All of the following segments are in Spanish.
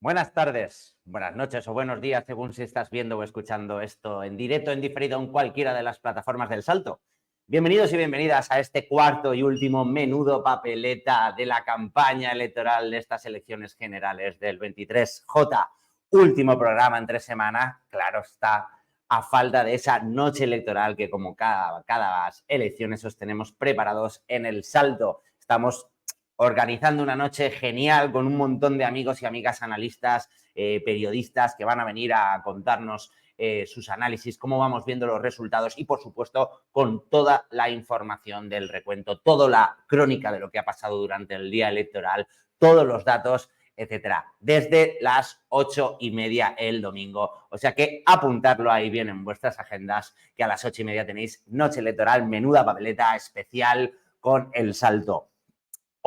Buenas tardes, buenas noches o buenos días, según si estás viendo o escuchando esto en directo, en diferido, en cualquiera de las plataformas del Salto. Bienvenidos y bienvenidas a este cuarto y último menudo papeleta de la campaña electoral de estas elecciones generales del 23J. Último programa en 3 semanas, claro está, a falta de esa noche electoral que como cada elecciones os tenemos preparados en el Salto. Estamos organizando una noche genial con un montón de amigos y amigas analistas, periodistas que van a venir a contarnos sus análisis, cómo vamos viendo los resultados y, por supuesto, con toda la información del recuento, toda la crónica de lo que ha pasado durante el día electoral, todos los datos, etcétera, desde las 8:30 el domingo. O sea que apuntarlo ahí bien en vuestras agendas, que a las 8:30 tenéis noche electoral, menuda papeleta especial con el Salto.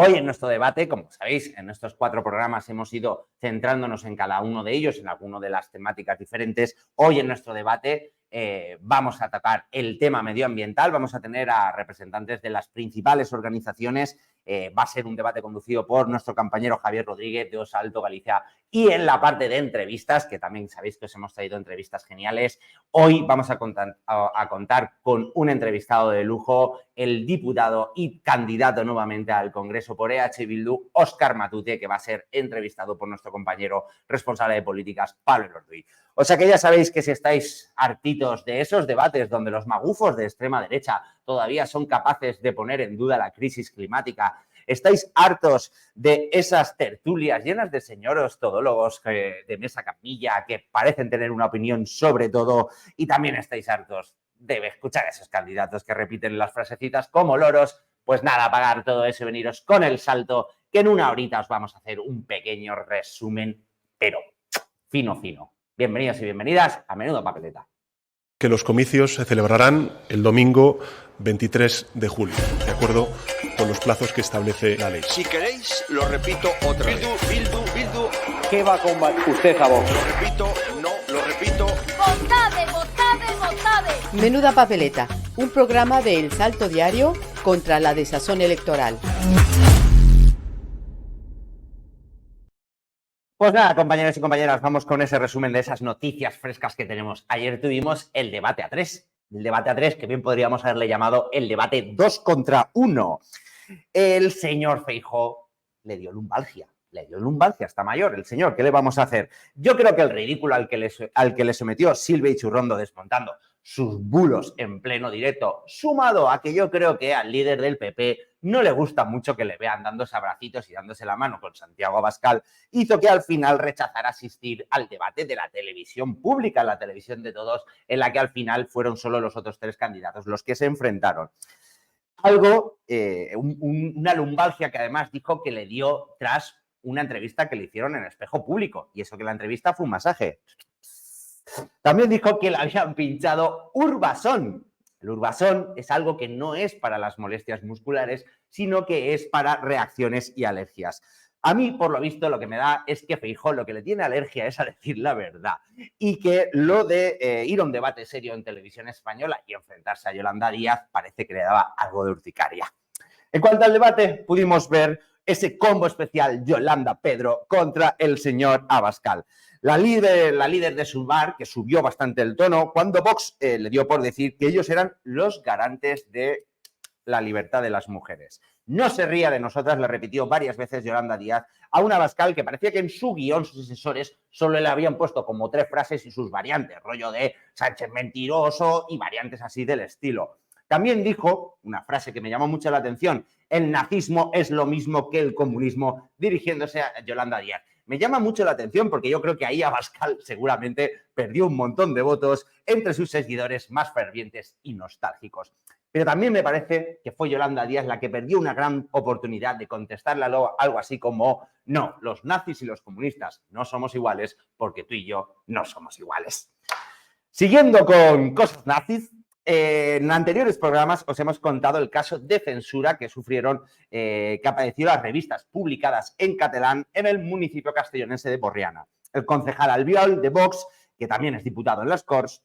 Hoy en nuestro debate, como sabéis, en estos 4 programas hemos ido centrándonos en cada uno de ellos, en alguna de las temáticas diferentes. Hoy en nuestro debate vamos a tratar el tema medioambiental, vamos a tener a representantes de las principales organizaciones. Va a ser un debate conducido por nuestro compañero Javier Rodríguez de O Salto Galicia. Y en la parte de entrevistas, que también sabéis que os hemos traído entrevistas geniales, hoy vamos a contar con un entrevistado de lujo, el diputado y candidato nuevamente al Congreso por EH Bildu, Óscar Matute, que va a ser entrevistado por nuestro compañero responsable de políticas, Pablo Elorduy. O sea que ya sabéis que si estáis hartitos de esos debates donde los magufos de extrema derecha todavía son capaces de poner en duda la crisis climática, estáis hartos de esas tertulias llenas de señoros todólogos de mesa camilla que parecen tener una opinión sobre todo, y también estáis hartos de escuchar a esos candidatos que repiten las frasecitas como loros, pues nada, apagar todo eso y veniros con el Salto, que en una horita os vamos a hacer un pequeño resumen, pero fino. Bienvenidos y bienvenidas a Menudo Papeleta. Que los comicios se celebrarán el domingo 23 de julio, de acuerdo con los plazos que establece la ley. Si queréis, lo repito otra vez. Bildu. ¿Qué va a combatir usted a Vox? Lo repito, no, lo repito. ¡Votade! Menuda Papeleta, un programa de El Salto Diario contra la desazón electoral. Pues nada, compañeros y compañeras, vamos con ese resumen de esas noticias frescas que tenemos. Ayer tuvimos el debate a 3. El debate a 3, que bien podríamos haberle llamado el debate 2 contra 1. El señor Feijóo le dio lumbalgia. Está mayor el señor, ¿qué le vamos a hacer? Yo creo que el ridículo al que le sometió Silvia Ichurrondo desmontando sus bulos en pleno directo, sumado a que yo creo que al líder del PP no le gusta mucho que le vean dándose abracitos y dándose la mano con Santiago Abascal, hizo que al final rechazara asistir al debate de la televisión pública, la televisión de todos, en la que al final fueron solo los otros 3 candidatos los que se enfrentaron. Una lumbalgia que además dijo que le dio tras una entrevista que le hicieron en Espejo Público, y eso que la entrevista fue un masaje. También dijo que le habían pinchado Urbasón. El Urbasón es algo que no es para las molestias musculares, sino que es para reacciones y alergias. A mí, por lo visto, lo que me da es que Feijóo lo que le tiene alergia es a decir la verdad, y que lo de ir a un debate serio en televisión española y enfrentarse a Yolanda Díaz parece que le daba algo de urticaria. En cuanto al debate, pudimos ver ese combo especial Yolanda-Pedro contra el señor Abascal. La líder de Sumar, que subió bastante el tono, cuando Vox le dio por decir que ellos eran los garantes de la libertad de las mujeres. No se ría de nosotras, le repitió varias veces Yolanda Díaz a un Abascal que parecía que en su guión sus asesores solo le habían puesto como 3 frases y sus variantes, rollo de Sánchez mentiroso y variantes así del estilo. También dijo una frase que me llamó mucho la atención: el nazismo es lo mismo que el comunismo, dirigiéndose a Yolanda Díaz. Me llama mucho la atención porque yo creo que ahí Abascal seguramente perdió un montón de votos entre sus seguidores más fervientes y nostálgicos. Pero también me parece que fue Yolanda Díaz la que perdió una gran oportunidad de contestarle algo así como: no, los nazis y los comunistas no somos iguales porque tú y yo no somos iguales. Siguiendo con cosas nazis, en anteriores programas os hemos contado el caso de censura que sufrieron, que ha padecido las revistas publicadas en catalán en el municipio castellonense de Borriana. El concejal Albiol, de Vox, que también es diputado en las Corts,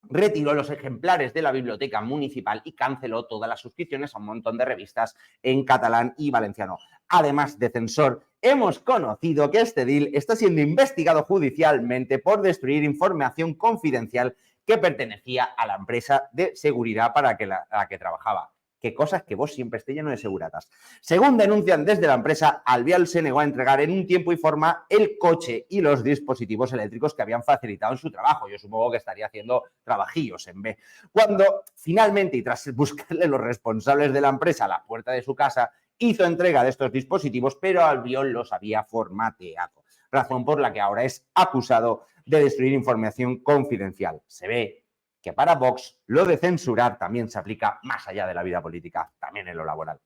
retiró los ejemplares de la biblioteca municipal y canceló todas las suscripciones a un montón de revistas en catalán y valenciano. Además de censor, hemos conocido que este edil está siendo investigado judicialmente por destruir información confidencial que pertenecía a la empresa de seguridad para la que trabajaba. Qué cosas que vos siempre esté lleno de seguratas. Según denuncian desde la empresa, Albiol se negó a entregar en un tiempo y forma el coche y los dispositivos eléctricos que habían facilitado en su trabajo. Yo supongo que estaría haciendo trabajillos en B. Cuando finalmente, y tras buscarle los responsables de la empresa a la puerta de su casa, hizo entrega de estos dispositivos, pero Albiol los había formateado, razón por la que ahora es acusado de destruir información confidencial. Se ve que para Vox lo de censurar también se aplica más allá de la vida política, también en lo laboral.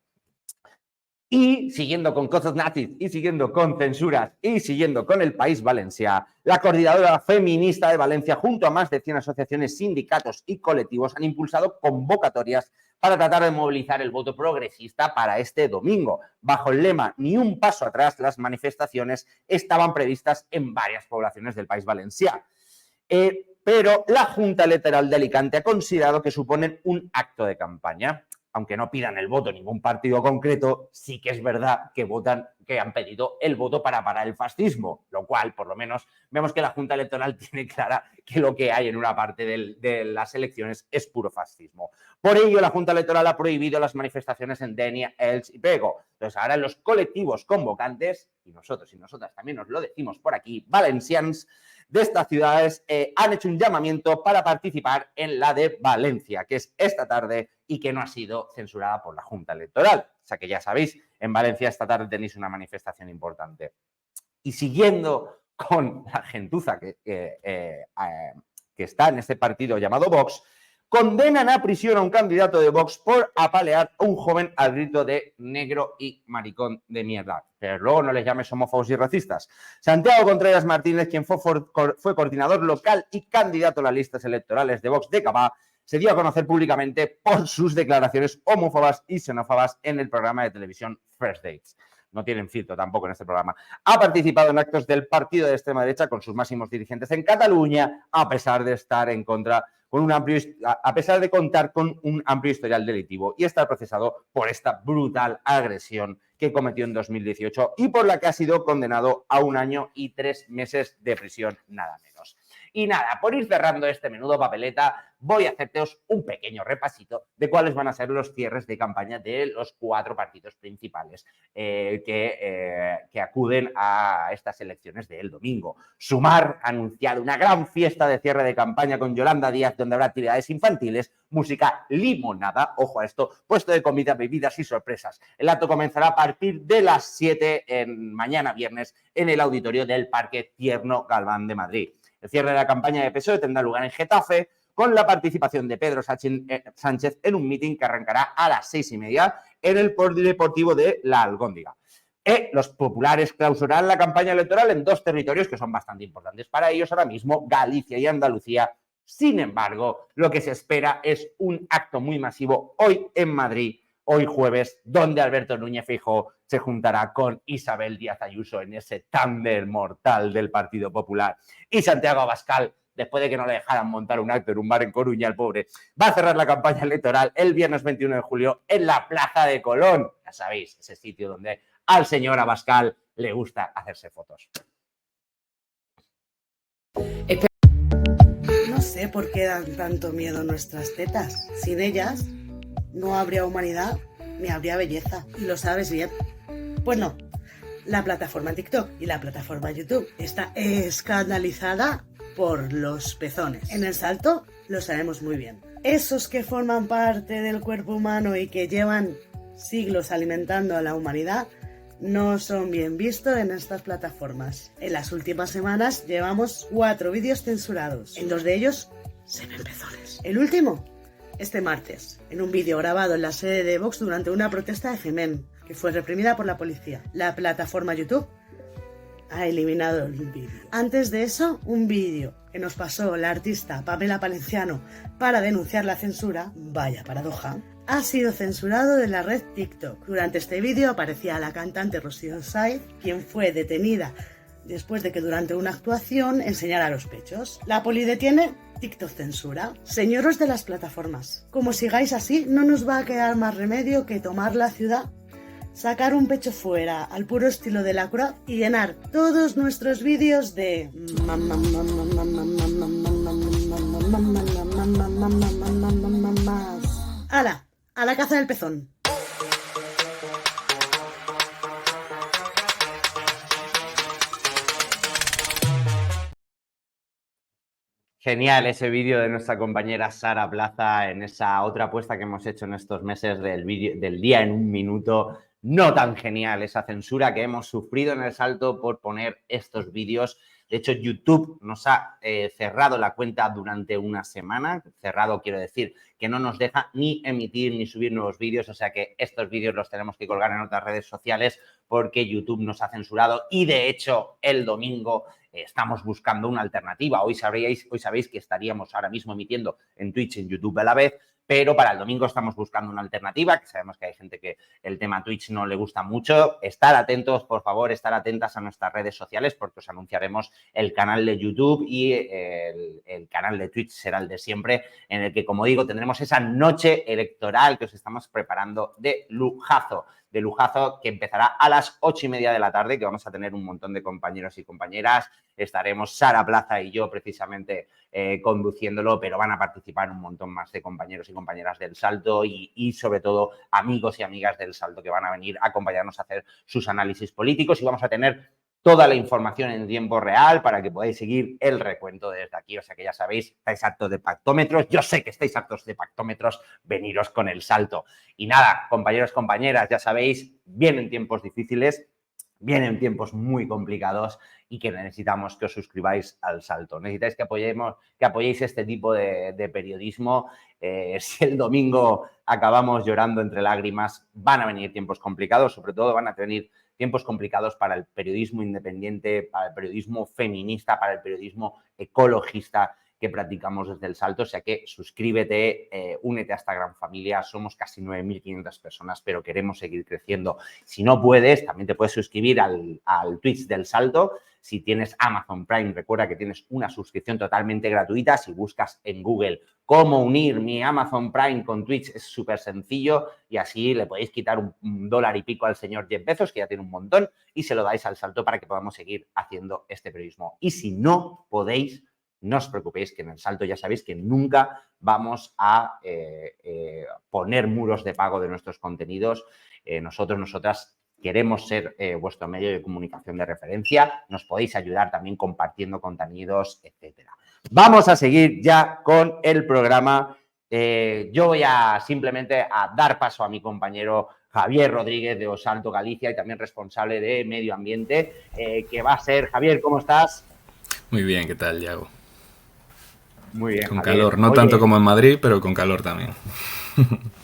Y siguiendo con cosas nazis, y siguiendo con censuras, y siguiendo con el País Valencià, la Coordinadora Feminista de Valencia, junto a más de 100 asociaciones, sindicatos y colectivos, han impulsado convocatorias para tratar de movilizar el voto progresista para este domingo. Bajo el lema "Ni un paso atrás", las manifestaciones estaban previstas en varias poblaciones del País Valencià. Pero la Junta Electoral de Alicante ha considerado que suponen un acto de campaña. Aunque no pidan el voto ningún partido concreto, sí que es verdad que han pedido el voto para parar el fascismo, lo cual, por lo menos, vemos que la Junta Electoral tiene clara que lo que hay en una parte de las elecciones es puro fascismo. Por ello, la Junta Electoral ha prohibido las manifestaciones en Denia, Elx y Pego. Entonces, ahora los colectivos convocantes, y nosotros y nosotras también nos lo decimos por aquí, valencians, de estas ciudades han hecho un llamamiento para participar en la de Valencia, que es esta tarde y que no ha sido censurada por la Junta Electoral. O sea que ya sabéis, en Valencia esta tarde tenéis una manifestación importante. Y siguiendo con la gentuza que está en este partido llamado Vox, condenan a prisión a un candidato de Vox por apalear a un joven al grito de "negro y maricón de mierda". Pero luego no les llames homófobos y racistas. Santiago Contreras Martínez, quien fue coordinador local y candidato a las listas electorales de Vox de Cabá, se dio a conocer públicamente por sus declaraciones homófobas y xenófobas en el programa de televisión First Dates. No tienen filtro tampoco en este programa. Ha participado en actos del partido de extrema derecha con sus máximos dirigentes en Cataluña, a pesar de estar en contra a pesar de contar con un amplio historial delictivo y estar procesado por esta brutal agresión que cometió en 2018 y por la que ha sido condenado a 1 año y 3 meses de prisión, nada menos. Y nada, por ir cerrando este menudo papeleta, voy a haceros un pequeño repasito de cuáles van a ser los cierres de campaña de los 4 partidos principales que acuden a estas elecciones del domingo. Sumar ha anunciado una gran fiesta de cierre de campaña con Yolanda Díaz, donde habrá actividades infantiles, música, limonada, ojo a esto, puesto de comida, bebidas y sorpresas. El acto comenzará a partir de las 7 mañana viernes en el auditorio del Parque Tierno Galván de Madrid. El cierre de la campaña de PSOE tendrá lugar en Getafe, con la participación de Pedro Sánchez en un mitin que arrancará a las 6:30 en el polideportivo de La Algóndiga. Los populares clausurarán la campaña electoral en 2 territorios que son bastante importantes para ellos ahora mismo, Galicia y Andalucía. Sin embargo, lo que se espera es un acto muy masivo hoy en Madrid, hoy jueves, donde Alberto Núñez Feijóo se juntará con Isabel Díaz Ayuso en ese tándem mortal del Partido Popular. Y Santiago Abascal, después de que no le dejaran montar un acto en un bar en Coruña, el pobre, va a cerrar la campaña electoral el viernes 21 de julio en la Plaza de Colón. Ya sabéis, ese sitio donde al señor Abascal le gusta hacerse fotos. No sé por qué dan tanto miedo nuestras tetas. Sin ellas no habría humanidad ni habría belleza. Y lo sabes bien. Pues no. La plataforma TikTok y la plataforma YouTube está escandalizada por los pezones. En El Salto lo sabemos muy bien. Esos que forman parte del cuerpo humano y que llevan siglos alimentando a la humanidad no son bien vistos en estas plataformas. En las últimas semanas llevamos 4 vídeos censurados. En 2 de ellos se ven pezones. El último, este martes, en un vídeo grabado en la sede de Vox durante una protesta de Femen, que fue reprimida por la policía. La plataforma YouTube ha eliminado el vídeo. Antes de eso, un vídeo que nos pasó la artista Pamela Palenciano para denunciar la censura, vaya paradoja, ha sido censurado de la red TikTok. Durante este vídeo aparecía la cantante Rocío Saiz, quien fue detenida después de que durante una actuación enseñara los pechos. La poli detiene, TikTok censura. Señoros de las plataformas, como sigáis así, no nos va a quedar más remedio que tomar la ciudad, sacar un pecho fuera al puro estilo de la Croix y llenar todos nuestros vídeos de... ¡Hala! ¡A la caza del pezón! Genial ese vídeo de nuestra compañera Sara Plaza en esa otra apuesta que hemos hecho en estos meses del día en un minuto. No tan genial esa censura que hemos sufrido en El Salto por poner estos vídeos. De hecho, YouTube nos ha cerrado la cuenta durante una semana. Cerrado quiero decir que no nos deja ni emitir ni subir nuevos vídeos. O sea que estos vídeos los tenemos que colgar en otras redes sociales porque YouTube nos ha censurado. Y de hecho, el domingo estamos buscando una alternativa. Hoy sabéis que estaríamos ahora mismo emitiendo en Twitch y en YouTube a la vez. Pero para el domingo estamos buscando una alternativa, que sabemos que hay gente que el tema Twitch no le gusta mucho. Estar atentos, por favor, estar atentas a nuestras redes sociales porque os anunciaremos el canal de YouTube y el canal de Twitch será el de siempre, en el que, como digo, tendremos esa noche electoral que os estamos preparando de lujazo, que empezará a las 8:30 de la tarde, que vamos a tener un montón de compañeros y compañeras. Estaremos Sara Plaza y yo precisamente conduciéndolo, pero van a participar un montón más de compañeros y compañeras del Salto y sobre todo amigos y amigas del Salto que van a venir a acompañarnos a hacer sus análisis políticos y vamos a tener toda la información en tiempo real para que podáis seguir el recuento desde aquí. O sea que ya sabéis, estáis hartos de pactómetros. Yo sé que estáis hartos de pactómetros. Veniros con El Salto. Y nada, compañeros, compañeras, ya sabéis, vienen tiempos difíciles, vienen tiempos muy complicados y que necesitamos que os suscribáis al Salto. Necesitáis que apoyéis este tipo de periodismo. Si el domingo acabamos llorando entre lágrimas, van a venir tiempos complicados, sobre todo van a venir tiempos complicados para el periodismo independiente, para el periodismo feminista, para el periodismo ecologista que practicamos desde El Salto. O sea que suscríbete, únete a esta gran familia. Somos casi 9.500 personas, pero queremos seguir creciendo. Si no puedes, también te puedes suscribir al Twitch del Salto. Si tienes Amazon Prime, recuerda que tienes una suscripción totalmente gratuita. Si buscas en Google cómo unir mi Amazon Prime con Twitch, es súper sencillo y así le podéis quitar un dólar y pico al señor Jeff Bezos, que ya tiene un montón, y se lo dais al Salto para que podamos seguir haciendo este periodismo. Y si no podéis, no os preocupéis, que en El Salto ya sabéis que nunca vamos a poner muros de pago de nuestros contenidos. Nosotras queremos ser vuestro medio de comunicación de referencia. Nos podéis ayudar también compartiendo contenidos, etcétera. Vamos a seguir ya con el programa. Yo voy simplemente a dar paso a mi compañero Javier Rodríguez de Os Salto Galicia y también responsable de Medio Ambiente, que va a ser... Javier, ¿cómo estás? Muy bien, ¿qué tal, Yago? Muy bien, con Javier. Calor, no tanto como en Madrid, pero con calor también.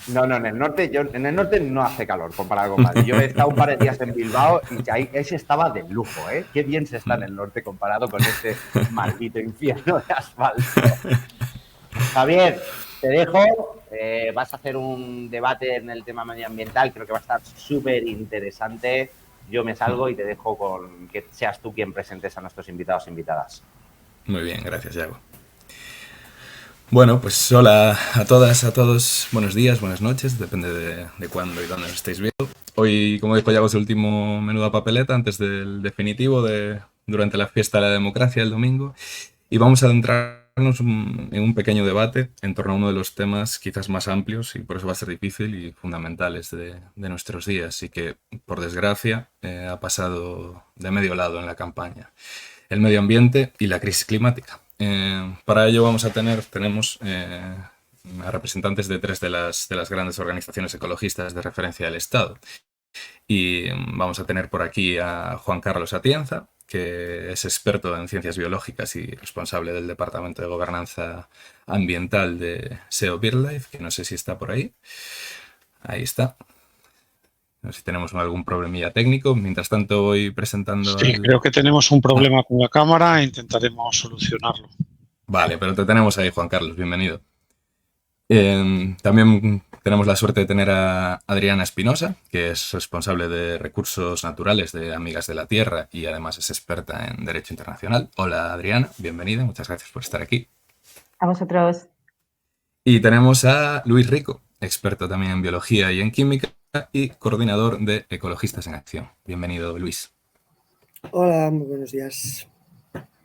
No, en el norte no hace calor comparado con Madrid. Yo he estado un par de días en Bilbao y ahí ese estaba de lujo, ¿eh? Qué bien se está en el norte comparado con este maldito infierno de asfalto. Javier, te dejo. Vas a hacer un debate en el tema medioambiental. Creo que va a estar súper interesante. Yo me salgo y te dejo con que seas tú quien presentes a nuestros invitados e invitadas. Muy bien, gracias, Yago. Bueno, pues hola a todas, a todos. Buenos días, buenas noches, depende de cuándo y dónde nos estéis viendo. Hoy, como dijo Yago, es el último Menuda Papeleta antes del definitivo durante la fiesta de la democracia el domingo. Y vamos a adentrarnos en un pequeño debate en torno a uno de los temas quizás más amplios y por eso va a ser difícil y fundamentales de nuestros días y que, por desgracia, ha pasado de medio lado en la campaña. El medio ambiente y la crisis climática. Para ello tenemos a representantes de tres de las grandes organizaciones ecologistas de referencia del Estado. Y vamos a tener por aquí a Juan Carlos Atienza, que es experto en ciencias biológicas y responsable del Departamento de Gobernanza Ambiental de SEO BirdLife, que no sé si está por ahí. Ahí está. No sé si tenemos algún problemilla técnico. Mientras tanto voy presentando... Sí, creo que tenemos un problema con la cámara e intentaremos solucionarlo. Vale, pero te tenemos ahí, Juan Carlos. Bienvenido. También tenemos la suerte de tener a Adriana Espinosa, que es responsable de recursos naturales de Amigas de la Tierra y además es experta en Derecho Internacional. Hola Adriana, bienvenida, muchas gracias por estar aquí. A vosotros. Y tenemos a Luis Rico, experto también en Biología y en Química y coordinador de Ecologistas en Acción. Bienvenido, Luis. Hola, muy buenos días.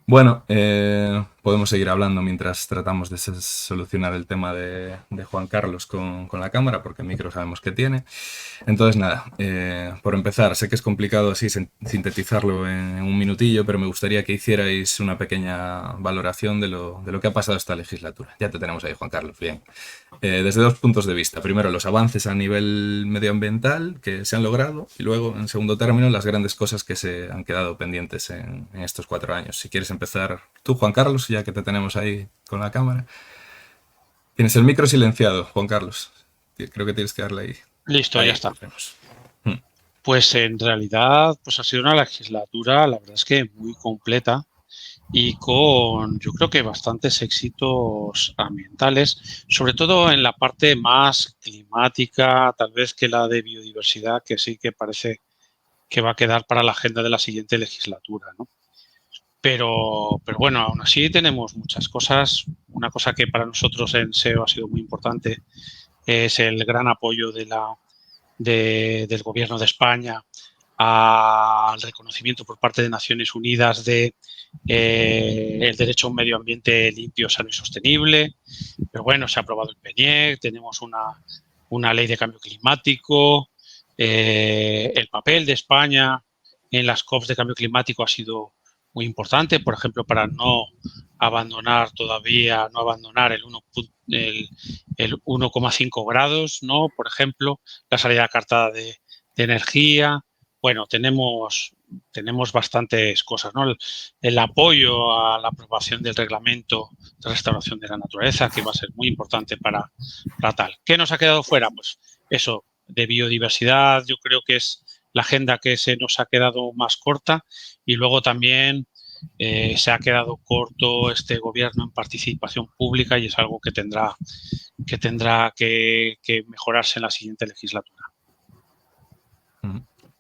Bueno, podemos seguir hablando mientras tratamos de solucionar el tema de Juan Carlos con la cámara, porque el micro sabemos que tiene. Entonces, nada, por empezar, sé que es complicado así sintetizarlo en un minutillo, pero me gustaría que hicierais una pequeña valoración de lo que ha pasado esta legislatura. Ya te tenemos ahí, Juan Carlos, bien. Desde dos puntos de vista. Primero, los avances a nivel medioambiental que se han logrado y luego, en segundo término, las grandes cosas que se han quedado pendientes en estos 4 años. Si quieres empezar tú, Juan Carlos, ya que te tenemos ahí con la cámara. Tienes el micro silenciado, Juan Carlos. Creo que tienes que darle ahí. Listo, ahí ya está. Pues en realidad pues ha sido una legislatura, la verdad es que muy completa y con, yo creo que bastantes éxitos ambientales, sobre todo en la parte más climática, tal vez que la de biodiversidad, que sí que parece que va a quedar para la agenda de la siguiente legislatura, ¿no? Pero bueno, aún así tenemos muchas cosas. Una cosa que para nosotros en SEO ha sido muy importante es el gran apoyo del Gobierno de España al reconocimiento por parte de Naciones Unidas de el derecho a un medio ambiente limpio, sano y sostenible. Pero bueno, se ha aprobado el PNIEC, tenemos una ley de cambio climático, el papel de España en las COPs de cambio climático ha sido muy importante, por ejemplo, para no abandonar el 1,5 grados, ¿no? Por ejemplo, la salida cartada de energía. Bueno, tenemos bastantes cosas, ¿no? El apoyo a la aprobación del reglamento de restauración de la naturaleza, que va a ser muy importante para tal. ¿Qué nos ha quedado fuera? Pues eso, de biodiversidad, yo creo que es la agenda que se nos ha quedado más corta y luego también se ha quedado corto este gobierno en participación pública y es algo que tendrá que mejorarse en la siguiente legislatura.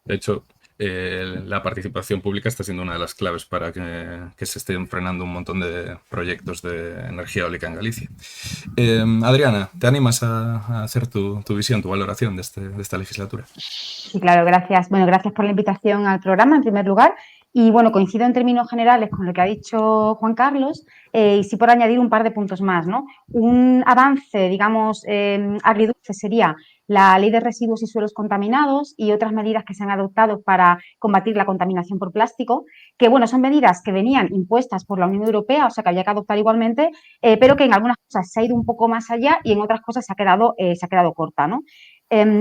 De hecho, la participación pública está siendo una de las claves para que se estén frenando un montón de proyectos de energía eólica en Galicia. Adriana, ¿te animas a hacer tu visión, tu valoración de esta legislatura? Sí, claro, gracias. Bueno, gracias por la invitación al programa, en primer lugar. Y bueno, coincido en términos generales con lo que ha dicho Juan Carlos y sí por añadir un par de puntos más, ¿no? Un avance, digamos, agridulce sería la Ley de Residuos y Suelos Contaminados y otras medidas que se han adoptado para combatir la contaminación por plástico, que, bueno, son medidas que venían impuestas por la Unión Europea, o sea, que había que adoptar igualmente, pero que en algunas cosas se ha ido un poco más allá y en otras cosas se ha quedado corta, ¿no?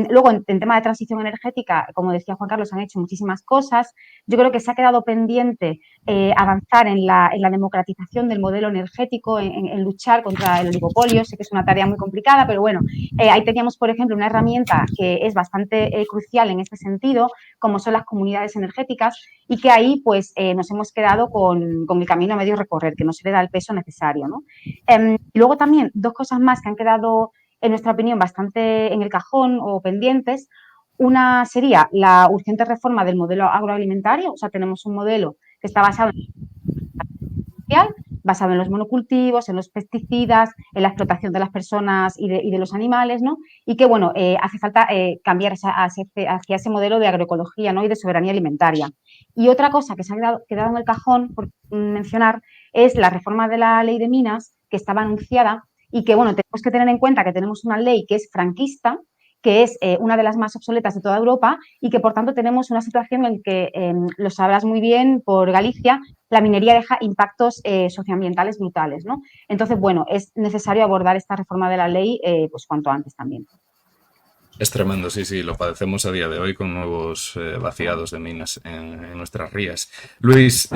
Luego, en tema de transición energética, como decía Juan Carlos, han hecho muchísimas cosas. Yo creo que se ha quedado pendiente avanzar en la democratización del modelo energético, en luchar contra el oligopolio. Sé que es una tarea muy complicada, pero bueno, ahí teníamos, por ejemplo, una herramienta que es bastante crucial en este sentido, como son las comunidades energéticas, y que ahí pues nos hemos quedado con el camino a medio recorrer, que no se le da el peso necesario, ¿no? Y luego también dos cosas más que han quedado, en nuestra opinión, bastante en el cajón o pendientes. Una sería la urgente reforma del modelo agroalimentario, o sea, tenemos un modelo que está basado en los monocultivos, en los pesticidas, en la explotación de las personas y de los animales, ¿no? Y que, bueno, hace falta cambiar hacia ese modelo de agroecología, ¿no? Y de soberanía alimentaria. Y otra cosa que se ha quedado en el cajón, por mencionar, es la reforma de la ley de minas, que estaba anunciada y que, bueno, tenemos que tener en cuenta que tenemos una ley que es franquista, que es una de las más obsoletas de toda Europa y que, por tanto, tenemos una situación en que, lo sabrás muy bien, por Galicia, la minería deja impactos socioambientales brutales, ¿no? Entonces, bueno, es necesario abordar esta reforma de la ley pues cuanto antes también. Es tremendo, sí, lo padecemos a día de hoy con nuevos vaciados de minas en nuestras rías. Luis,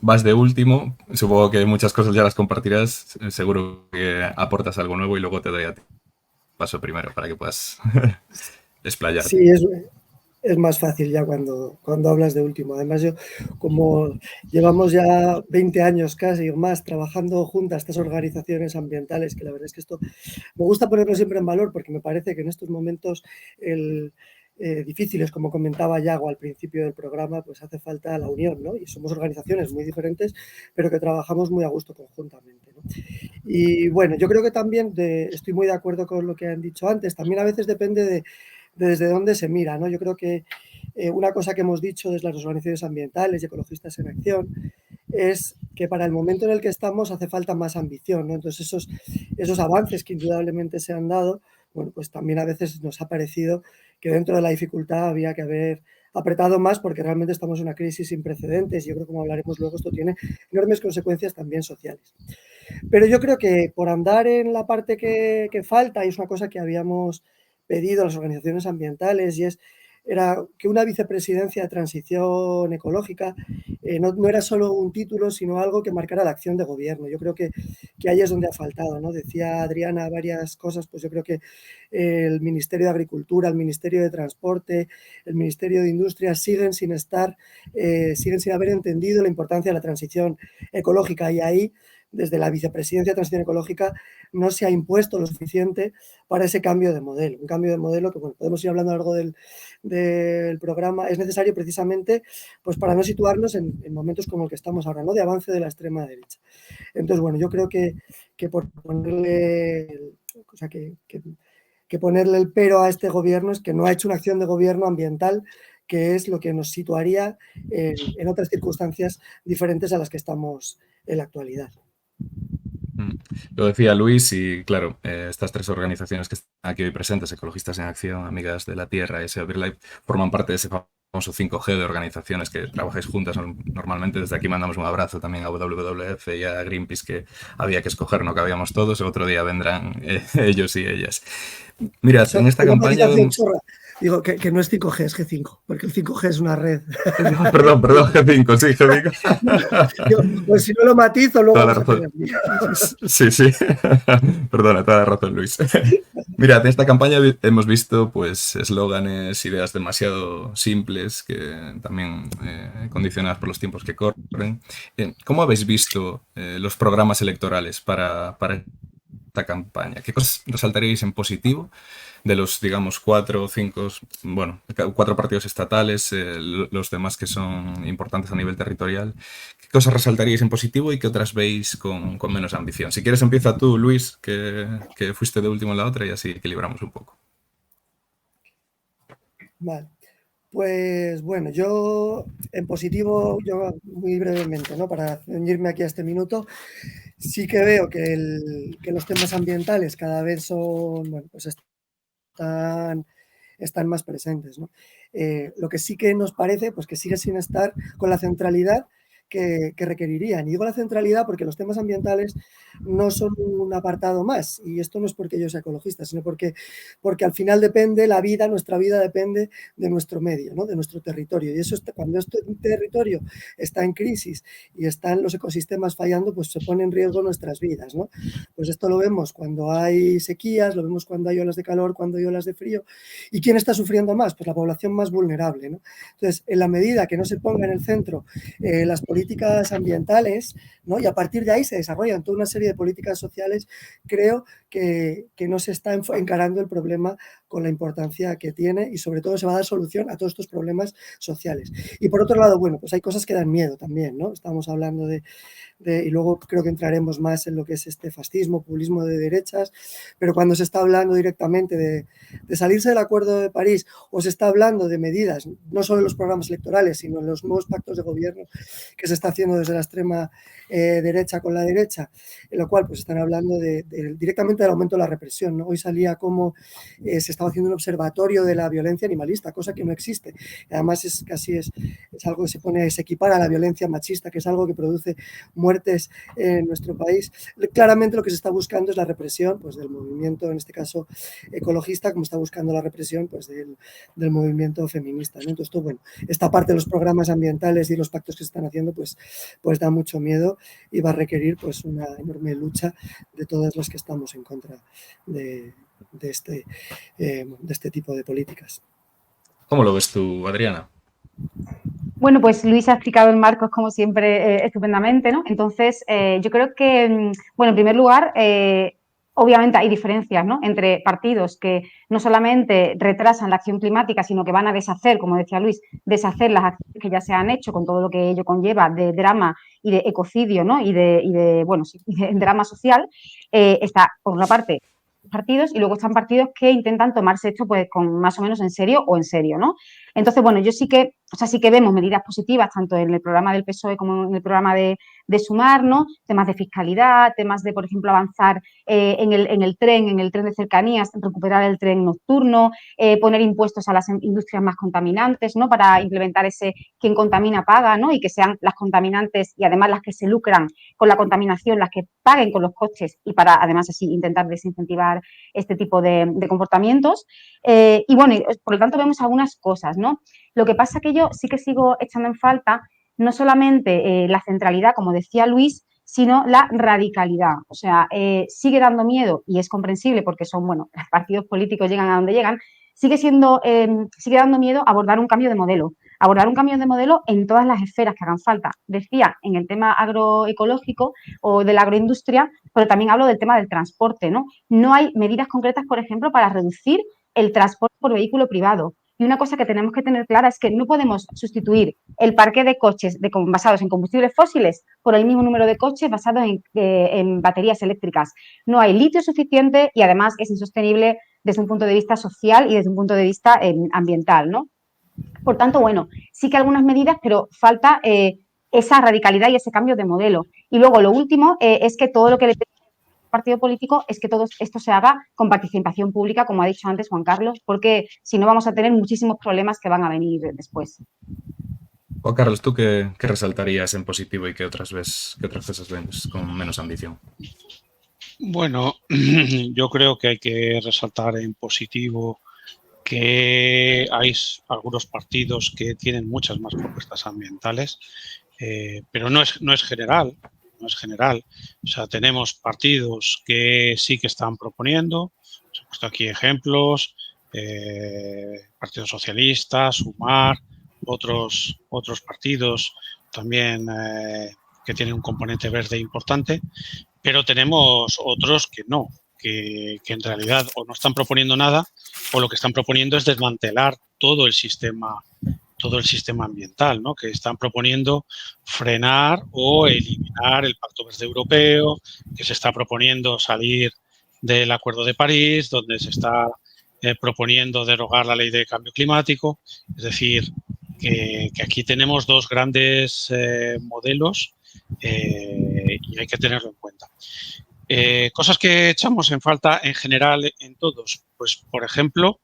vas de último, supongo que muchas cosas ya las compartirás, seguro que aportas algo nuevo y luego te doy a ti paso primero para que puedas explayarte. Sí, es más fácil ya cuando hablas de último. Además, yo, como llevamos ya 20 años casi o más trabajando juntas estas organizaciones ambientales, que la verdad es que esto me gusta ponerlo siempre en valor porque me parece que en estos momentos difíciles, como comentaba Yago al principio del programa, pues hace falta la unión, ¿no? Y somos organizaciones muy diferentes, pero que trabajamos muy a gusto conjuntamente, ¿no? Y bueno, yo creo que también estoy muy de acuerdo con lo que han dicho antes. También a veces depende de desde dónde se mira, ¿no? Yo creo que una cosa que hemos dicho desde las organizaciones ambientales y ecologistas en acción es que para el momento en el que estamos hace falta más ambición, ¿no? Entonces esos avances que indudablemente se han dado, bueno, pues también a veces nos ha parecido que dentro de la dificultad había que haber apretado más porque realmente estamos en una crisis sin precedentes y yo creo que como hablaremos luego esto tiene enormes consecuencias también sociales. Pero yo creo que por andar en la parte que falta, y es una cosa que habíamos pedido a las organizaciones ambientales y era que una vicepresidencia de transición ecológica no era solo un título, sino algo que marcara la acción de gobierno. Yo creo que ahí es donde ha faltado, ¿no? Decía Adriana varias cosas, pues yo creo que el Ministerio de Agricultura, el Ministerio de Transporte, el Ministerio de Industria siguen sin haber entendido la importancia de la transición ecológica y ahí desde la Vicepresidencia de Transición Ecológica no se ha impuesto lo suficiente para ese cambio de modelo. Un cambio de modelo que, bueno, podemos ir hablando a lo largo del programa, es necesario precisamente pues, para no situarnos en momentos como el que estamos ahora, ¿no? De avance de la extrema derecha. Entonces, bueno, yo creo que por ponerle, o sea, que ponerle el pero a este gobierno es que no ha hecho una acción de gobierno ambiental que es lo que nos situaría en otras circunstancias diferentes a las que estamos en la actualidad. Lo decía Luis y claro, estas tres organizaciones que están aquí hoy presentes, Ecologistas en Acción, Amigas de la Tierra y Save Your Life, forman parte de ese famoso 5G de organizaciones que trabajáis juntas normalmente. Desde aquí mandamos un abrazo también a WWF y a Greenpeace, que había que escoger, no cabíamos todos, otro día vendrán ellos y ellas. Mira, en esta campaña... Digo que no es 5G, es G5, porque el 5G es una red. Perdón, G5, sí, G5. Pues si no lo matizo, luego... Toda la razón. Sí. Perdona, toda la razón, Luis. Mira, en esta campaña hemos visto pues eslóganes, ideas demasiado simples que también condicionadas por los tiempos que corren. ¿Cómo habéis visto los programas electorales para esta campaña? ¿Qué cosas resaltaríais en positivo de los, digamos, 4 partidos estatales, los demás que son importantes a nivel territorial? ¿Qué cosas resaltaríais en positivo y qué otras veis con menos ambición? Si quieres empieza tú, Luis, que fuiste de último en la otra y así equilibramos un poco. Vale. Pues bueno, yo en positivo, yo muy brevemente, ¿no? Para ceñirme aquí a este minuto, sí que veo que los temas ambientales cada vez son, bueno, pues están más presentes, ¿no? Lo que sí que nos parece, pues que sigue sin estar con la centralidad que requerirían. Y digo la centralidad porque los temas ambientales no son un apartado más, y esto no es porque yo sea ecologista, sino porque al final depende la vida, nuestra vida depende de nuestro medio, ¿no? De nuestro territorio, y eso cuando este territorio está en crisis y están los ecosistemas fallando, pues se pone en riesgo nuestras vidas, ¿no? Pues esto lo vemos cuando hay sequías, lo vemos cuando hay olas de calor, cuando hay olas de frío. ¿Y quién está sufriendo más? Pues la población más vulnerable, ¿no? Entonces, en la medida que no se ponga en el centro las políticas ambientales, ¿no? Y a partir de ahí se desarrollan toda una serie de políticas sociales, creo que no se está encarando el problema con la importancia que tiene y sobre todo se va a dar solución a todos estos problemas sociales. Y por otro lado, bueno, pues hay cosas que dan miedo también, ¿no? Estamos hablando y luego creo que entraremos más en lo que es este fascismo, populismo de derechas, pero cuando se está hablando directamente de salirse del Acuerdo de París o se está hablando de medidas, no solo en los programas electorales, sino en los nuevos pactos de gobierno que se está haciendo desde la extrema derecha con la derecha, en lo cual pues están hablando directamente del aumento de la represión, ¿no? Hoy salía como se estaba haciendo un observatorio de la violencia animalista, cosa que no existe. Además es algo que se equipara a la violencia machista, que es algo que produce muertes en nuestro país. Claramente lo que se está buscando es la represión pues, del movimiento, en este caso ecologista, como está buscando la represión pues, del movimiento feminista, ¿no? Entonces, bueno, esta parte de los programas ambientales y los pactos que se están haciendo pues da mucho miedo y va a requerir pues, una enorme lucha de todas las que estamos en contra de este tipo de políticas. ¿Cómo lo ves tú, Adriana? Bueno, pues Luis ha explicado el marco, como siempre, estupendamente, ¿no? Entonces, yo creo que, bueno, en primer lugar, obviamente hay diferencias, ¿no?, entre partidos que no solamente retrasan la acción climática, sino que van a deshacer, como decía Luis, deshacer las acciones que ya se han hecho con todo lo que ello conlleva de drama y de ecocidio, ¿no?, y de drama social. Está, por una parte, partidos, y luego están partidos que intentan tomarse esto pues con más o menos en serio o en serio, ¿no? Entonces, bueno, yo sí que vemos medidas positivas tanto en el programa del PSOE como en el programa de Sumar, ¿no? Temas de fiscalidad, temas de, por ejemplo, avanzar en el tren de cercanías, recuperar el tren nocturno, poner impuestos a las industrias más contaminantes, ¿no?, para implementar ese quien contamina paga, ¿no?, y que sean las contaminantes y además las que se lucran con la contaminación las que paguen con los costes, y para además así intentar desincentivar este tipo de comportamientos. Y bueno, por lo tanto vemos algunas cosas, ¿no? Lo que pasa que yo sí que sigo echando en falta no solamente la centralidad, como decía Luis, sino la radicalidad. O sea, sigue dando miedo, y es comprensible porque son, bueno, los partidos políticos llegan a donde llegan, sigue dando miedo abordar un cambio de modelo en todas las esferas que hagan falta. Decía, en el tema agroecológico o de la agroindustria, pero también hablo del tema del transporte, ¿no? No hay medidas concretas, por ejemplo, para reducir el transporte por vehículo privado. Y una cosa que tenemos que tener clara es que no podemos sustituir el parque de coches basados en combustibles fósiles por el mismo número de coches basados en baterías eléctricas. No hay litio suficiente y además es insostenible desde un punto de vista social y desde un punto de vista ambiental, ¿no? Por tanto, bueno, sí que algunas medidas, pero falta esa radicalidad y ese cambio de modelo. Y luego lo último es que todo lo que le pide al partido político es que todo esto se haga con participación pública, como ha dicho antes Juan Carlos, porque si no vamos a tener muchísimos problemas que van a venir después. Juan Carlos, ¿tú qué resaltarías en positivo y qué otras cosas ves con menos ambición? Bueno, yo creo que hay que resaltar en positivo que hay algunos partidos que tienen muchas más propuestas ambientales, pero no es general. O sea, tenemos partidos que sí que están proponiendo, se han puesto aquí ejemplos, Partido Socialista, Sumar, otros partidos también que tienen un componente verde importante, pero tenemos otros que no, que en realidad o no están proponiendo nada o lo que están proponiendo es desmantelar todo el sistema ambiental, ¿no? Que están proponiendo frenar o eliminar el Pacto Verde Europeo, que se está proponiendo salir del Acuerdo de París, donde se está proponiendo derogar la Ley de Cambio Climático. Es decir, que aquí tenemos dos grandes modelos y hay que tenerlo en cuenta. Cosas que echamos en falta en general en todos, pues por ejemplo,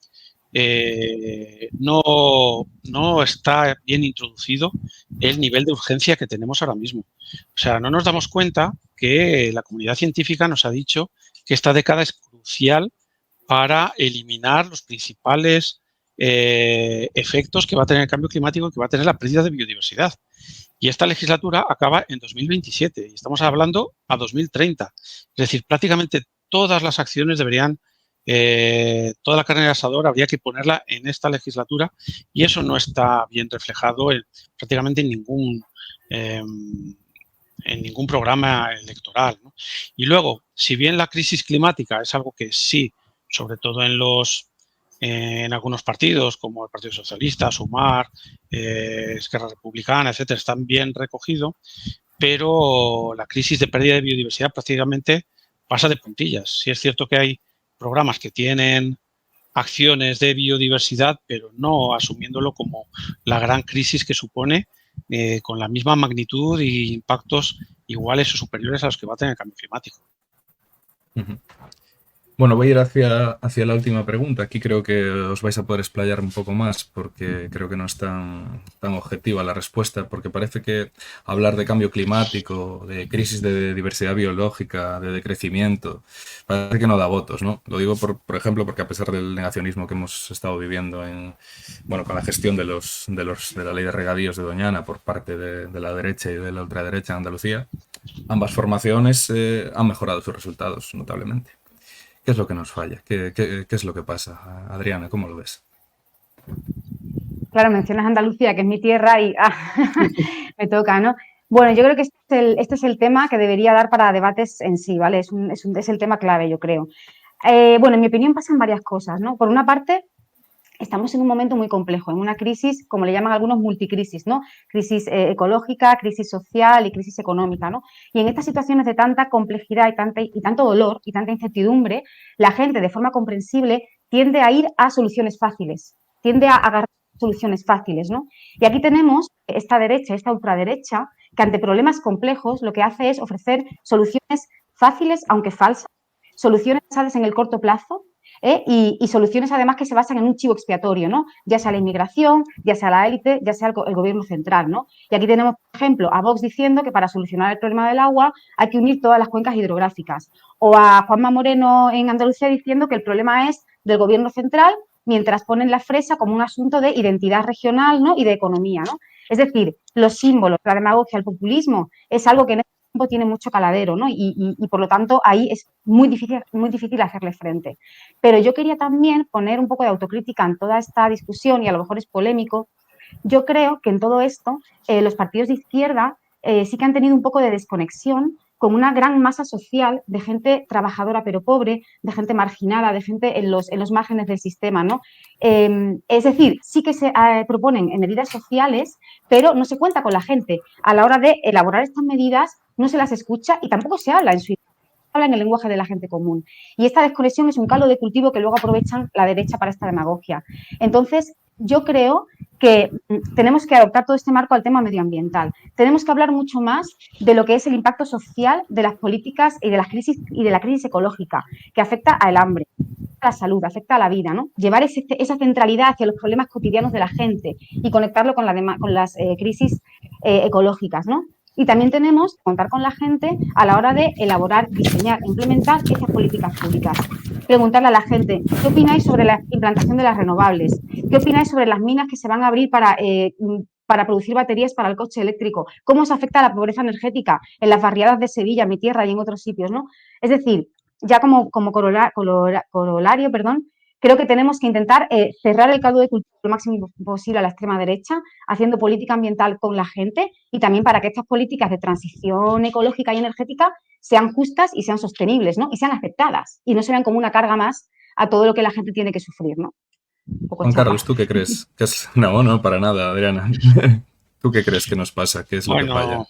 no está bien introducido el nivel de urgencia que tenemos ahora mismo. O sea, no nos damos cuenta que la comunidad científica nos ha dicho que esta década es crucial para eliminar los principales efectos que va a tener el cambio climático, que va a tener la pérdida de biodiversidad. Y esta legislatura acaba en 2027 y estamos hablando a 2030. Es decir, prácticamente todas las acciones deberían, toda la carne de asador habría que ponerla en esta legislatura y eso no está bien reflejado prácticamente en ningún programa electoral, ¿no? Y luego, si bien la crisis climática es algo que sí, sobre todo en algunos partidos como el Partido Socialista, Sumar, Esquerra Republicana, etcétera, están bien recogidos, pero la crisis de pérdida de biodiversidad prácticamente pasa de puntillas. Sí es cierto que hay programas que tienen acciones de biodiversidad, pero no asumiéndolo como la gran crisis que supone, con la misma magnitud e impactos iguales o superiores a los que va a tener el cambio climático. Uh-huh. Bueno, voy a ir hacia la última pregunta. Aquí creo que os vais a poder explayar un poco más porque creo que no es tan objetiva la respuesta, porque parece que hablar de cambio climático, de crisis de diversidad biológica, de decrecimiento, parece que no da votos, ¿no? Lo digo, por ejemplo, porque a pesar del negacionismo que hemos estado viviendo con la gestión de la ley de regadíos de Doñana por parte de la derecha y de la ultraderecha en Andalucía, ambas formaciones han mejorado sus resultados notablemente. ¿Qué es lo que nos falla? ¿Qué es lo que pasa? Adriana, ¿cómo lo ves? Claro, mencionas Andalucía, que es mi tierra, y me toca, ¿no? Bueno, yo creo que este es el tema que debería dar para debates en sí, ¿vale? Es el tema clave, yo creo. Bueno, en mi opinión pasan varias cosas, ¿no? Por una parte, estamos en un momento muy complejo, en una crisis, como le llaman algunos, multicrisis, ¿no? Crisis ecológica, crisis social y crisis económica, ¿no? Y en estas situaciones de tanta complejidad y tanto dolor y tanta incertidumbre, la gente, de forma comprensible, tiende a ir a soluciones fáciles, tiende a agarrar soluciones fáciles, ¿no? Y aquí tenemos esta derecha, esta ultraderecha, que ante problemas complejos lo que hace es ofrecer soluciones fáciles, aunque falsas, soluciones basadas en el corto plazo, y soluciones además que se basan en un chivo expiatorio, ¿no? Ya sea la inmigración, ya sea la élite, ya sea el gobierno central, ¿no? Y aquí tenemos, por ejemplo, a Vox diciendo que para solucionar el problema del agua hay que unir todas las cuencas hidrográficas, o a Juanma Moreno en Andalucía diciendo que el problema es del gobierno central, mientras ponen la fresa como un asunto de identidad regional, ¿no? Y de economía, ¿no? Es decir, los símbolos, la demagogia, el populismo, es algo que en este tiempo tiene mucho caladero, ¿no? Y por lo tanto ahí es muy difícil hacerle frente. Pero yo quería también poner un poco de autocrítica en toda esta discusión, y a lo mejor es polémico. Yo creo que en todo esto los partidos de izquierda sí que han tenido un poco de desconexión con una gran masa social de gente trabajadora pero pobre, de gente marginada, de gente en los márgenes del sistema, ¿no? Es decir, sí que se proponen medidas sociales, pero no se cuenta con la gente. A la hora de elaborar estas medidas no se las escucha y tampoco se habla en el lenguaje de la gente común. Y esta desconexión es un caldo de cultivo que luego aprovechan la derecha para esta demagogia. Entonces, yo creo que tenemos que adoptar todo este marco al tema medioambiental. Tenemos que hablar mucho más de lo que es el impacto social de las políticas y de la crisis ecológica, que afecta al hambre, a la salud, afecta a la vida, ¿no? Llevar esa centralidad hacia los problemas cotidianos de la gente y conectarlo con las crisis ecológicas, ¿no? Y también tenemos que contar con la gente a la hora de elaborar, diseñar e implementar estas políticas públicas. Preguntarle a la gente, ¿qué opináis sobre la implantación de las renovables? ¿Qué opináis sobre las minas que se van a abrir para producir baterías para el coche eléctrico? ¿Cómo se afecta la pobreza energética en las barriadas de Sevilla, mi tierra, y en otros sitios, ¿no? Es decir, ya como corolario, creo que tenemos que intentar cerrar el caldo de cultivo lo máximo posible a la extrema derecha, haciendo política ambiental con la gente, y también para que estas políticas de transición ecológica y energética sean justas y sean sostenibles, ¿no? Y sean aceptadas y no se vean como una carga más a todo lo que la gente tiene que sufrir, ¿no? Juan Carlos, ¿tú qué crees? No, para nada, Adriana. ¿Tú qué crees que nos pasa? ¿Qué es lo que falla?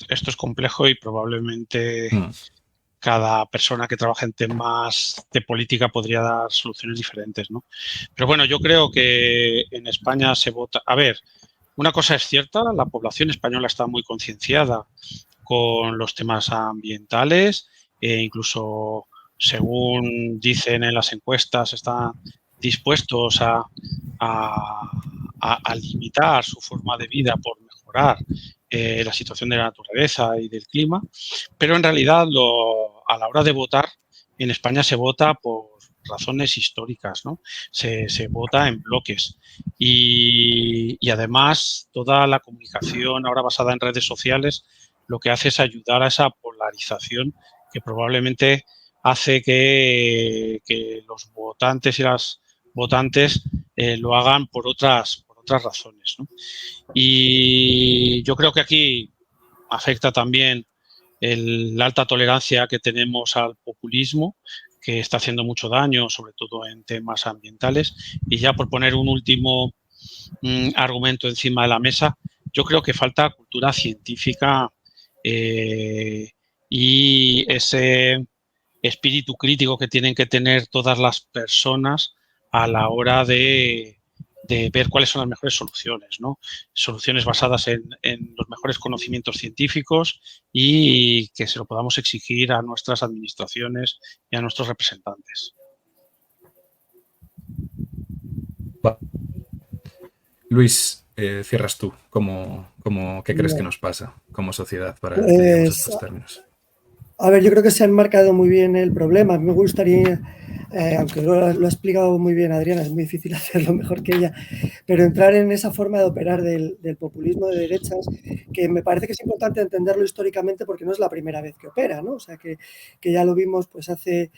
Esto es complejo y probablemente cada persona que trabaja en temas de política podría dar soluciones diferentes, ¿no? Pero bueno, yo creo que en España se vota... A ver, una cosa es cierta, la población española está muy concienciada con los temas ambientales, incluso según dicen en las encuestas, están dispuestos a limitar su forma de vida por mejorar la situación de la naturaleza y del clima, pero en realidad a la hora de votar en España se vota por razones históricas, ¿no? Se vota en bloques y además toda la comunicación ahora basada en redes sociales lo que hace es ayudar a esa polarización que probablemente hace que los votantes y las votantes lo hagan por otras razones, ¿no? Y yo creo que aquí afecta también la alta tolerancia que tenemos al populismo, que está haciendo mucho daño, sobre todo en temas ambientales. Y ya por poner un último argumento encima de la mesa, yo creo que falta cultura científica y ese espíritu crítico que tienen que tener todas las personas a la hora de ver cuáles son las mejores soluciones, ¿no? Soluciones basadas en los mejores conocimientos científicos y que se lo podamos exigir a nuestras administraciones y a nuestros representantes. Luis, cierras tú. ¿Qué crees que nos pasa como sociedad para que lleguemos a estos términos? A ver, yo creo que se ha enmarcado muy bien el problema. Me gustaría aunque lo ha explicado muy bien Adriana, es muy difícil hacerlo mejor que ella, pero entrar en esa forma de operar del populismo de derechas, que me parece que es importante entenderlo históricamente porque no es la primera vez que opera, ¿no? O sea, que ya lo vimos pues hace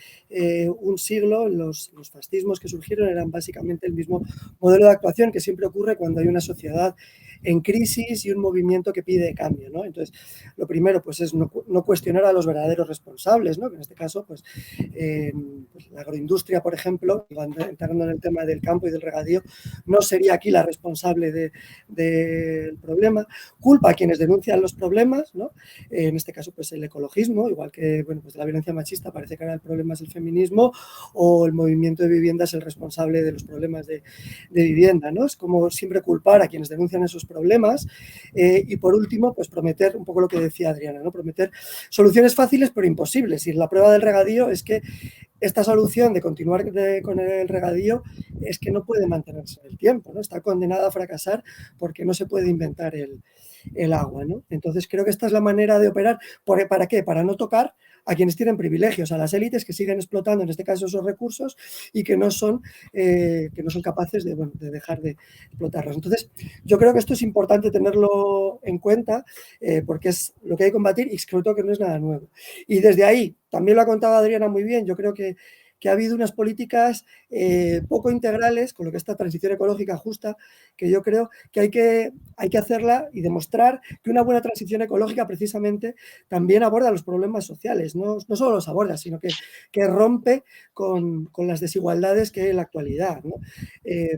un siglo, los fascismos que surgieron eran básicamente el mismo modelo de actuación que siempre ocurre cuando hay una sociedad en crisis y un movimiento que pide cambio, ¿no? Entonces, lo primero pues es no cuestionar a los verdaderos responsables, ¿no? Que en este caso, pues la agroindustria, por ejemplo, entrando en el tema del campo y del regadío, no sería aquí la responsable del problema. Culpa a quienes denuncian los problemas, ¿no? En este caso, pues el ecologismo, igual que, bueno, pues la violencia machista parece que ahora el problema es el feminismo, o el movimiento de vivienda es el responsable de los problemas de vivienda, ¿no? Es como siempre culpar a quienes denuncian esos problemas y por último, pues prometer un poco lo que decía Adriana, ¿no? Prometer soluciones fáciles pero imposibles. Y la prueba del regadío es que esta solución de continuar con el regadío es que no puede mantenerse en el tiempo, ¿no? Está condenada a fracasar porque no se puede inventar el agua, ¿no? Entonces creo que esta es la manera de operar. ¿Para qué? Para no tocar a quienes tienen privilegios, a las élites que siguen explotando, en este caso, esos recursos y que no son capaces de dejar de explotarlos. Entonces, yo creo que esto es importante tenerlo en cuenta porque es lo que hay que combatir y sobre todo que no es nada nuevo. Y desde ahí, también lo ha contado Adriana muy bien, yo creo que ha habido unas políticas poco integrales con lo que esta transición ecológica justa, que yo creo que hay que hacerla y demostrar que una buena transición ecológica precisamente también aborda los problemas sociales, no solo los aborda, sino que rompe con las desigualdades que hay en la actualidad, ¿no?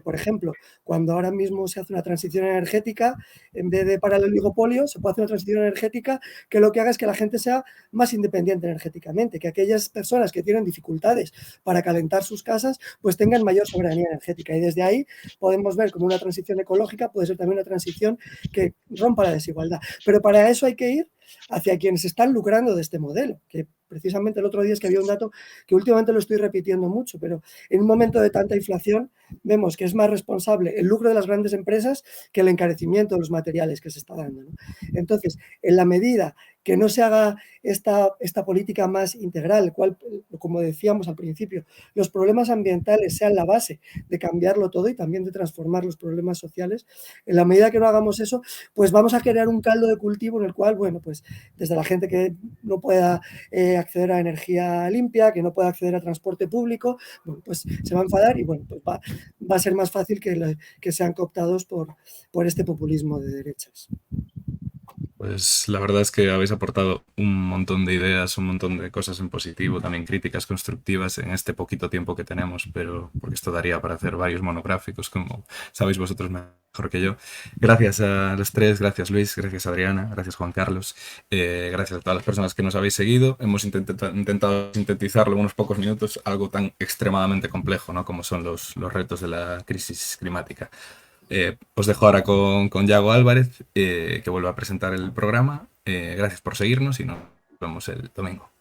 Por ejemplo, cuando ahora mismo se hace una transición energética, en vez de para el oligopolio, se puede hacer una transición energética que lo que haga es que la gente sea más independiente energéticamente, que aquellas personas que tienen dificultades para calentar sus casas, pues tengan mayor soberanía energética. Y desde ahí podemos ver como una transición ecológica puede ser también una transición que rompa la desigualdad. Pero para eso hay que ir hacia quienes están lucrando de este modelo, que precisamente el otro día es que había un dato que últimamente lo estoy repitiendo mucho, pero en un momento de tanta inflación vemos que es más responsable el lucro de las grandes empresas que el encarecimiento de los materiales que se está dando, ¿no? Entonces, en la medida que no se haga esta política más integral, cual, como decíamos al principio, los problemas ambientales sean la base de cambiarlo todo y también de transformar los problemas sociales, en la medida que no hagamos eso, pues vamos a crear un caldo de cultivo en el cual, bueno, pues desde la gente que no pueda acceder a energía limpia, que no pueda acceder a transporte público, bueno, pues se va a enfadar y bueno, pues va a ser más fácil que sean cooptados por este populismo de derechas. Pues la verdad es que habéis aportado un montón de ideas, un montón de cosas en positivo, también críticas constructivas en este poquito tiempo que tenemos, pero porque esto daría para hacer varios monográficos, como sabéis vosotros mejor que yo. Gracias a los tres, gracias Luis, gracias Adriana, gracias Juan Carlos, gracias a todas las personas que nos habéis seguido. Hemos intentado sintetizarlo en unos pocos minutos, algo tan extremadamente complejo, ¿no? Como son los retos de la crisis climática. Os dejo ahora con Yago Álvarez, que vuelve a presentar el programa. Gracias por seguirnos y nos vemos el domingo.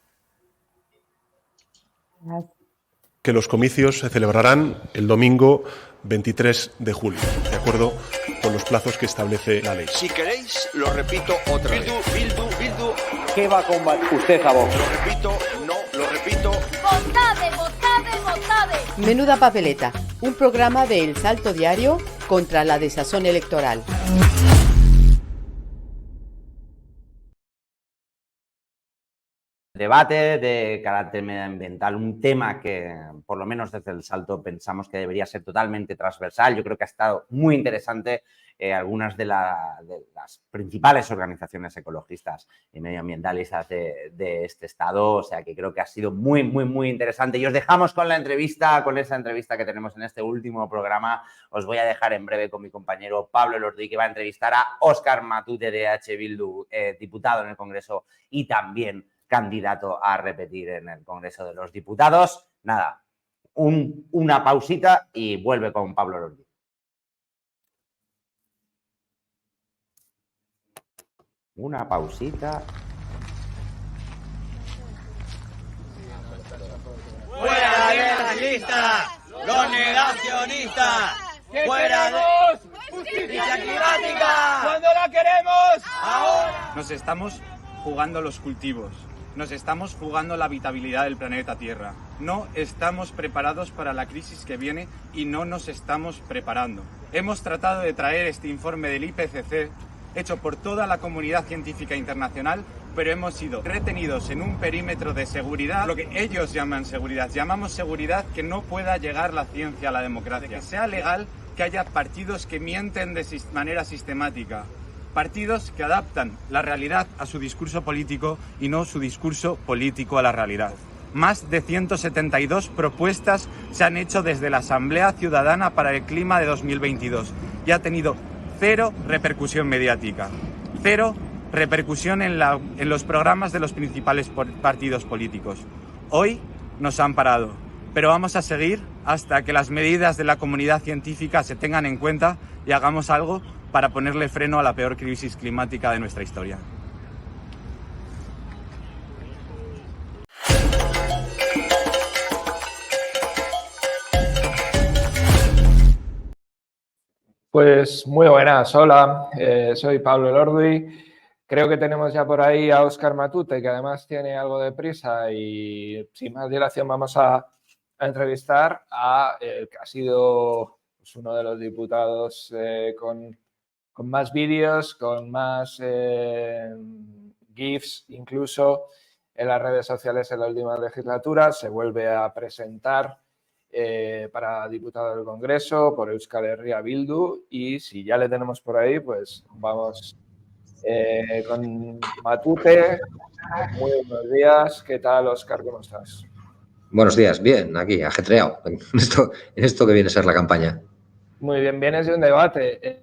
Que los comicios se celebrarán el domingo 23 de julio, de acuerdo con los plazos que establece la ley. Si queréis, lo repito otra vez. Bildu. ¿Qué va a combatir usted a voz? Lo repito, no, lo repito. ¡Votade! Menuda papeleta, un programa de El Salto Diario contra la desazón electoral. Debate de carácter medioambiental, un tema que por lo menos desde El Salto pensamos que debería ser totalmente transversal. Yo creo que ha estado muy interesante algunas de las principales organizaciones ecologistas y medioambientalistas de este estado, o sea que creo que ha sido muy, muy, muy interesante. Y os dejamos con la entrevista, con esa entrevista que tenemos en este último programa. Os voy a dejar en breve con mi compañero Pablo Elordi, que va a entrevistar a Óscar Matute de H. Bildu, diputado en el Congreso y también candidato a repetir en el Congreso de los Diputados. Nada, una pausita y vuelve con Pablo Elordi. Una pausita. ¡Fuera la guerra lista! ¡Los negacionistas! ¡Fuera de justicia climática! ¡Cuando la queremos! ¡Ahora! Nos estamos jugando los cultivos. Nos estamos jugando la habitabilidad del planeta Tierra. No estamos preparados para la crisis que viene y no nos estamos preparando. Hemos tratado de traer este informe del IPCC, hecho por toda la comunidad científica internacional, pero hemos sido retenidos en un perímetro de seguridad, lo que ellos llaman seguridad. Llamamos seguridad que no pueda llegar la ciencia a la democracia. Que sea legal que haya partidos que mienten de manera sistemática. Partidos que adaptan la realidad a su discurso político y no su discurso político a la realidad. Más de 172 propuestas se han hecho desde la Asamblea Ciudadana para el Clima de 2022 y ha tenido cero repercusión mediática, cero repercusión en los programas de los principales partidos políticos. Hoy nos han parado, pero vamos a seguir hasta que las medidas de la comunidad científica se tengan en cuenta y hagamos algo para ponerle freno a la peor crisis climática de nuestra historia. Pues muy buenas, hola, soy Pablo Elorduy. Creo que tenemos ya por ahí a Óscar Matute, que además tiene algo de prisa, y sin más dilación vamos a entrevistar a el que ha sido pues, uno de los diputados con más vídeos, con más GIFs incluso en las redes sociales en la última legislatura. Se vuelve a presentar para diputado del Congreso por Euskal Herria Bildu, y si ya le tenemos por ahí, pues vamos con Matute. Muy buenos días. ¿Qué tal, Óscar? ¿Cómo estás? Buenos días. Bien, aquí, ajetreado, en esto que viene a ser la campaña. Muy bien. Vienes de un debate.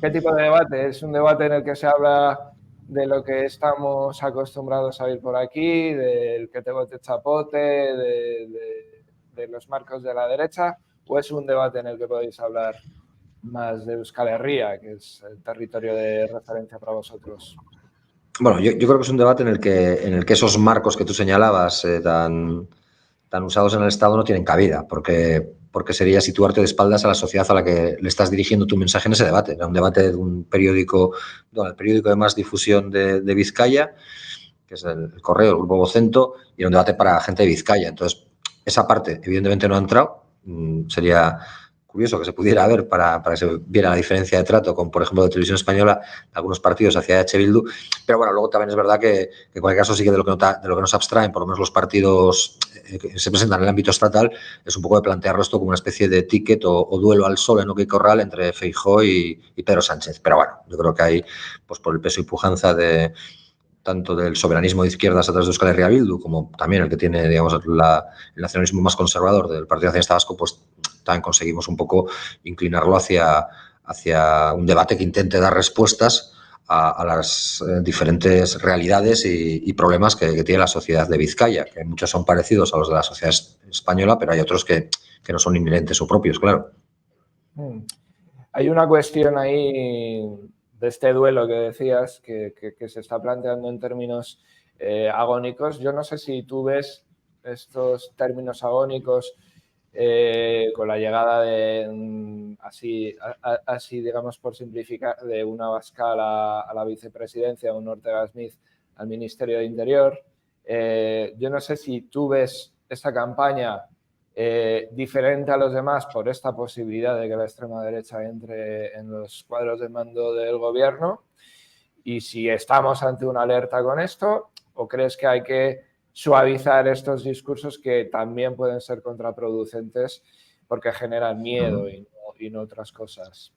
¿Qué tipo de debate? ¿Es un debate en el que se habla de lo que estamos acostumbrados a oír por aquí, del que te vote chapote, de los marcos de la derecha, o es un debate en el que podéis hablar más de Euskal Herria, que es el territorio de referencia para vosotros? Bueno, yo creo que es un debate en el que esos marcos que tú señalabas tan usados en el Estado no tienen cabida, porque sería situarte de espaldas a la sociedad a la que le estás dirigiendo tu mensaje en ese debate. Era un debate de un periódico, el periódico de más difusión de Vizcaya, que es el Correo, el Grupo Vocento, y era un debate para gente de Vizcaya. Entonces, esa parte evidentemente no ha entrado. Sería curioso que se pudiera ver para que se viera la diferencia de trato con, por ejemplo, de Televisión Española, algunos partidos hacia H. Bildu. Pero bueno, luego también es verdad que en cualquier caso sí que de lo que nos abstraen, por lo menos los partidos que se presentan en el ámbito estatal, es un poco de plantearlo esto como una especie de ticket o duelo al sol en Oque y Corral entre Feijóo y Pedro Sánchez. Pero bueno, yo creo que ahí, pues por el peso y pujanza tanto del soberanismo de izquierdas a través de Euskal Herria Bildu, como también el que tiene, digamos, el nacionalismo más conservador del Partido Nacionalista Vasco, pues también conseguimos un poco inclinarlo hacia un debate que intente dar respuestas a las diferentes realidades y problemas que tiene la sociedad de Vizcaya, que muchos son parecidos a los de la sociedad española, pero hay otros que no son inherentes o propios, claro. Hay una cuestión ahí de este duelo que decías que se está planteando en términos agónicos. Yo no sé si tú ves estos términos agónicos con la llegada de, así digamos por simplificar, de un Abascal a la vicepresidencia, un Ortega Smith al Ministerio de Interior. Yo no sé si tú ves esta campaña diferente a los demás por esta posibilidad de que la extrema derecha entre en los cuadros de mando del gobierno, y si estamos ante una alerta con esto, o crees que hay que suavizar estos discursos que también pueden ser contraproducentes porque generan miedo y no otras cosas.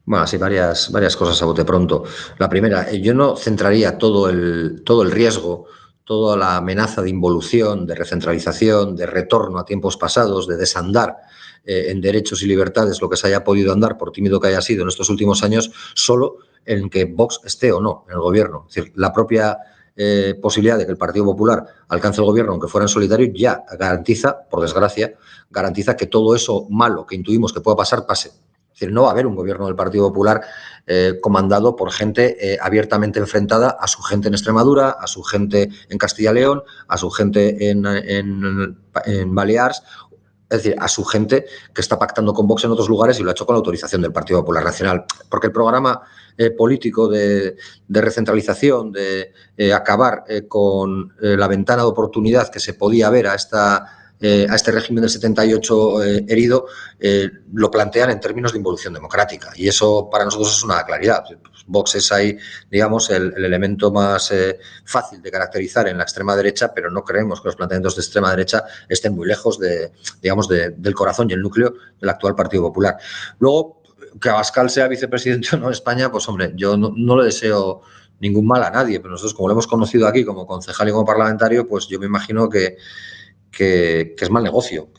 Bueno, sí, varias cosas a bote pronto. La primera, yo no centraría todo el riesgo, toda la amenaza de involución, de recentralización, de retorno a tiempos pasados, de desandar en derechos y libertades lo que se haya podido andar, por tímido que haya sido en estos últimos años, solo en que Vox esté o no en el gobierno. Es decir, la propia posibilidad de que el Partido Popular alcance el gobierno, aunque fuera en solitario, ya garantiza, por desgracia, garantiza que todo eso malo que intuimos que pueda pasar, pase. Es decir, no va a haber un gobierno del Partido Popular comandado por gente abiertamente enfrentada a su gente en Extremadura, a su gente en Castilla y León, a su gente en Baleares es decir, a su gente que está pactando con Vox en otros lugares y lo ha hecho con la autorización del Partido Popular Nacional. Porque el programa político de recentralización, de acabar con la ventana de oportunidad que se podía ver a este régimen del 78 herido, lo plantean en términos de involución democrática. Y eso para nosotros es una claridad. Vox es ahí, digamos, el elemento más fácil de caracterizar en la extrema derecha, pero no creemos que los planteamientos de extrema derecha estén muy lejos del corazón y el núcleo del actual Partido Popular. Luego, que Abascal sea vicepresidente o no de España, pues hombre, yo no le deseo ningún mal a nadie, pero nosotros, como lo hemos conocido aquí como concejal y como parlamentario, pues yo me imagino que es mal negocio,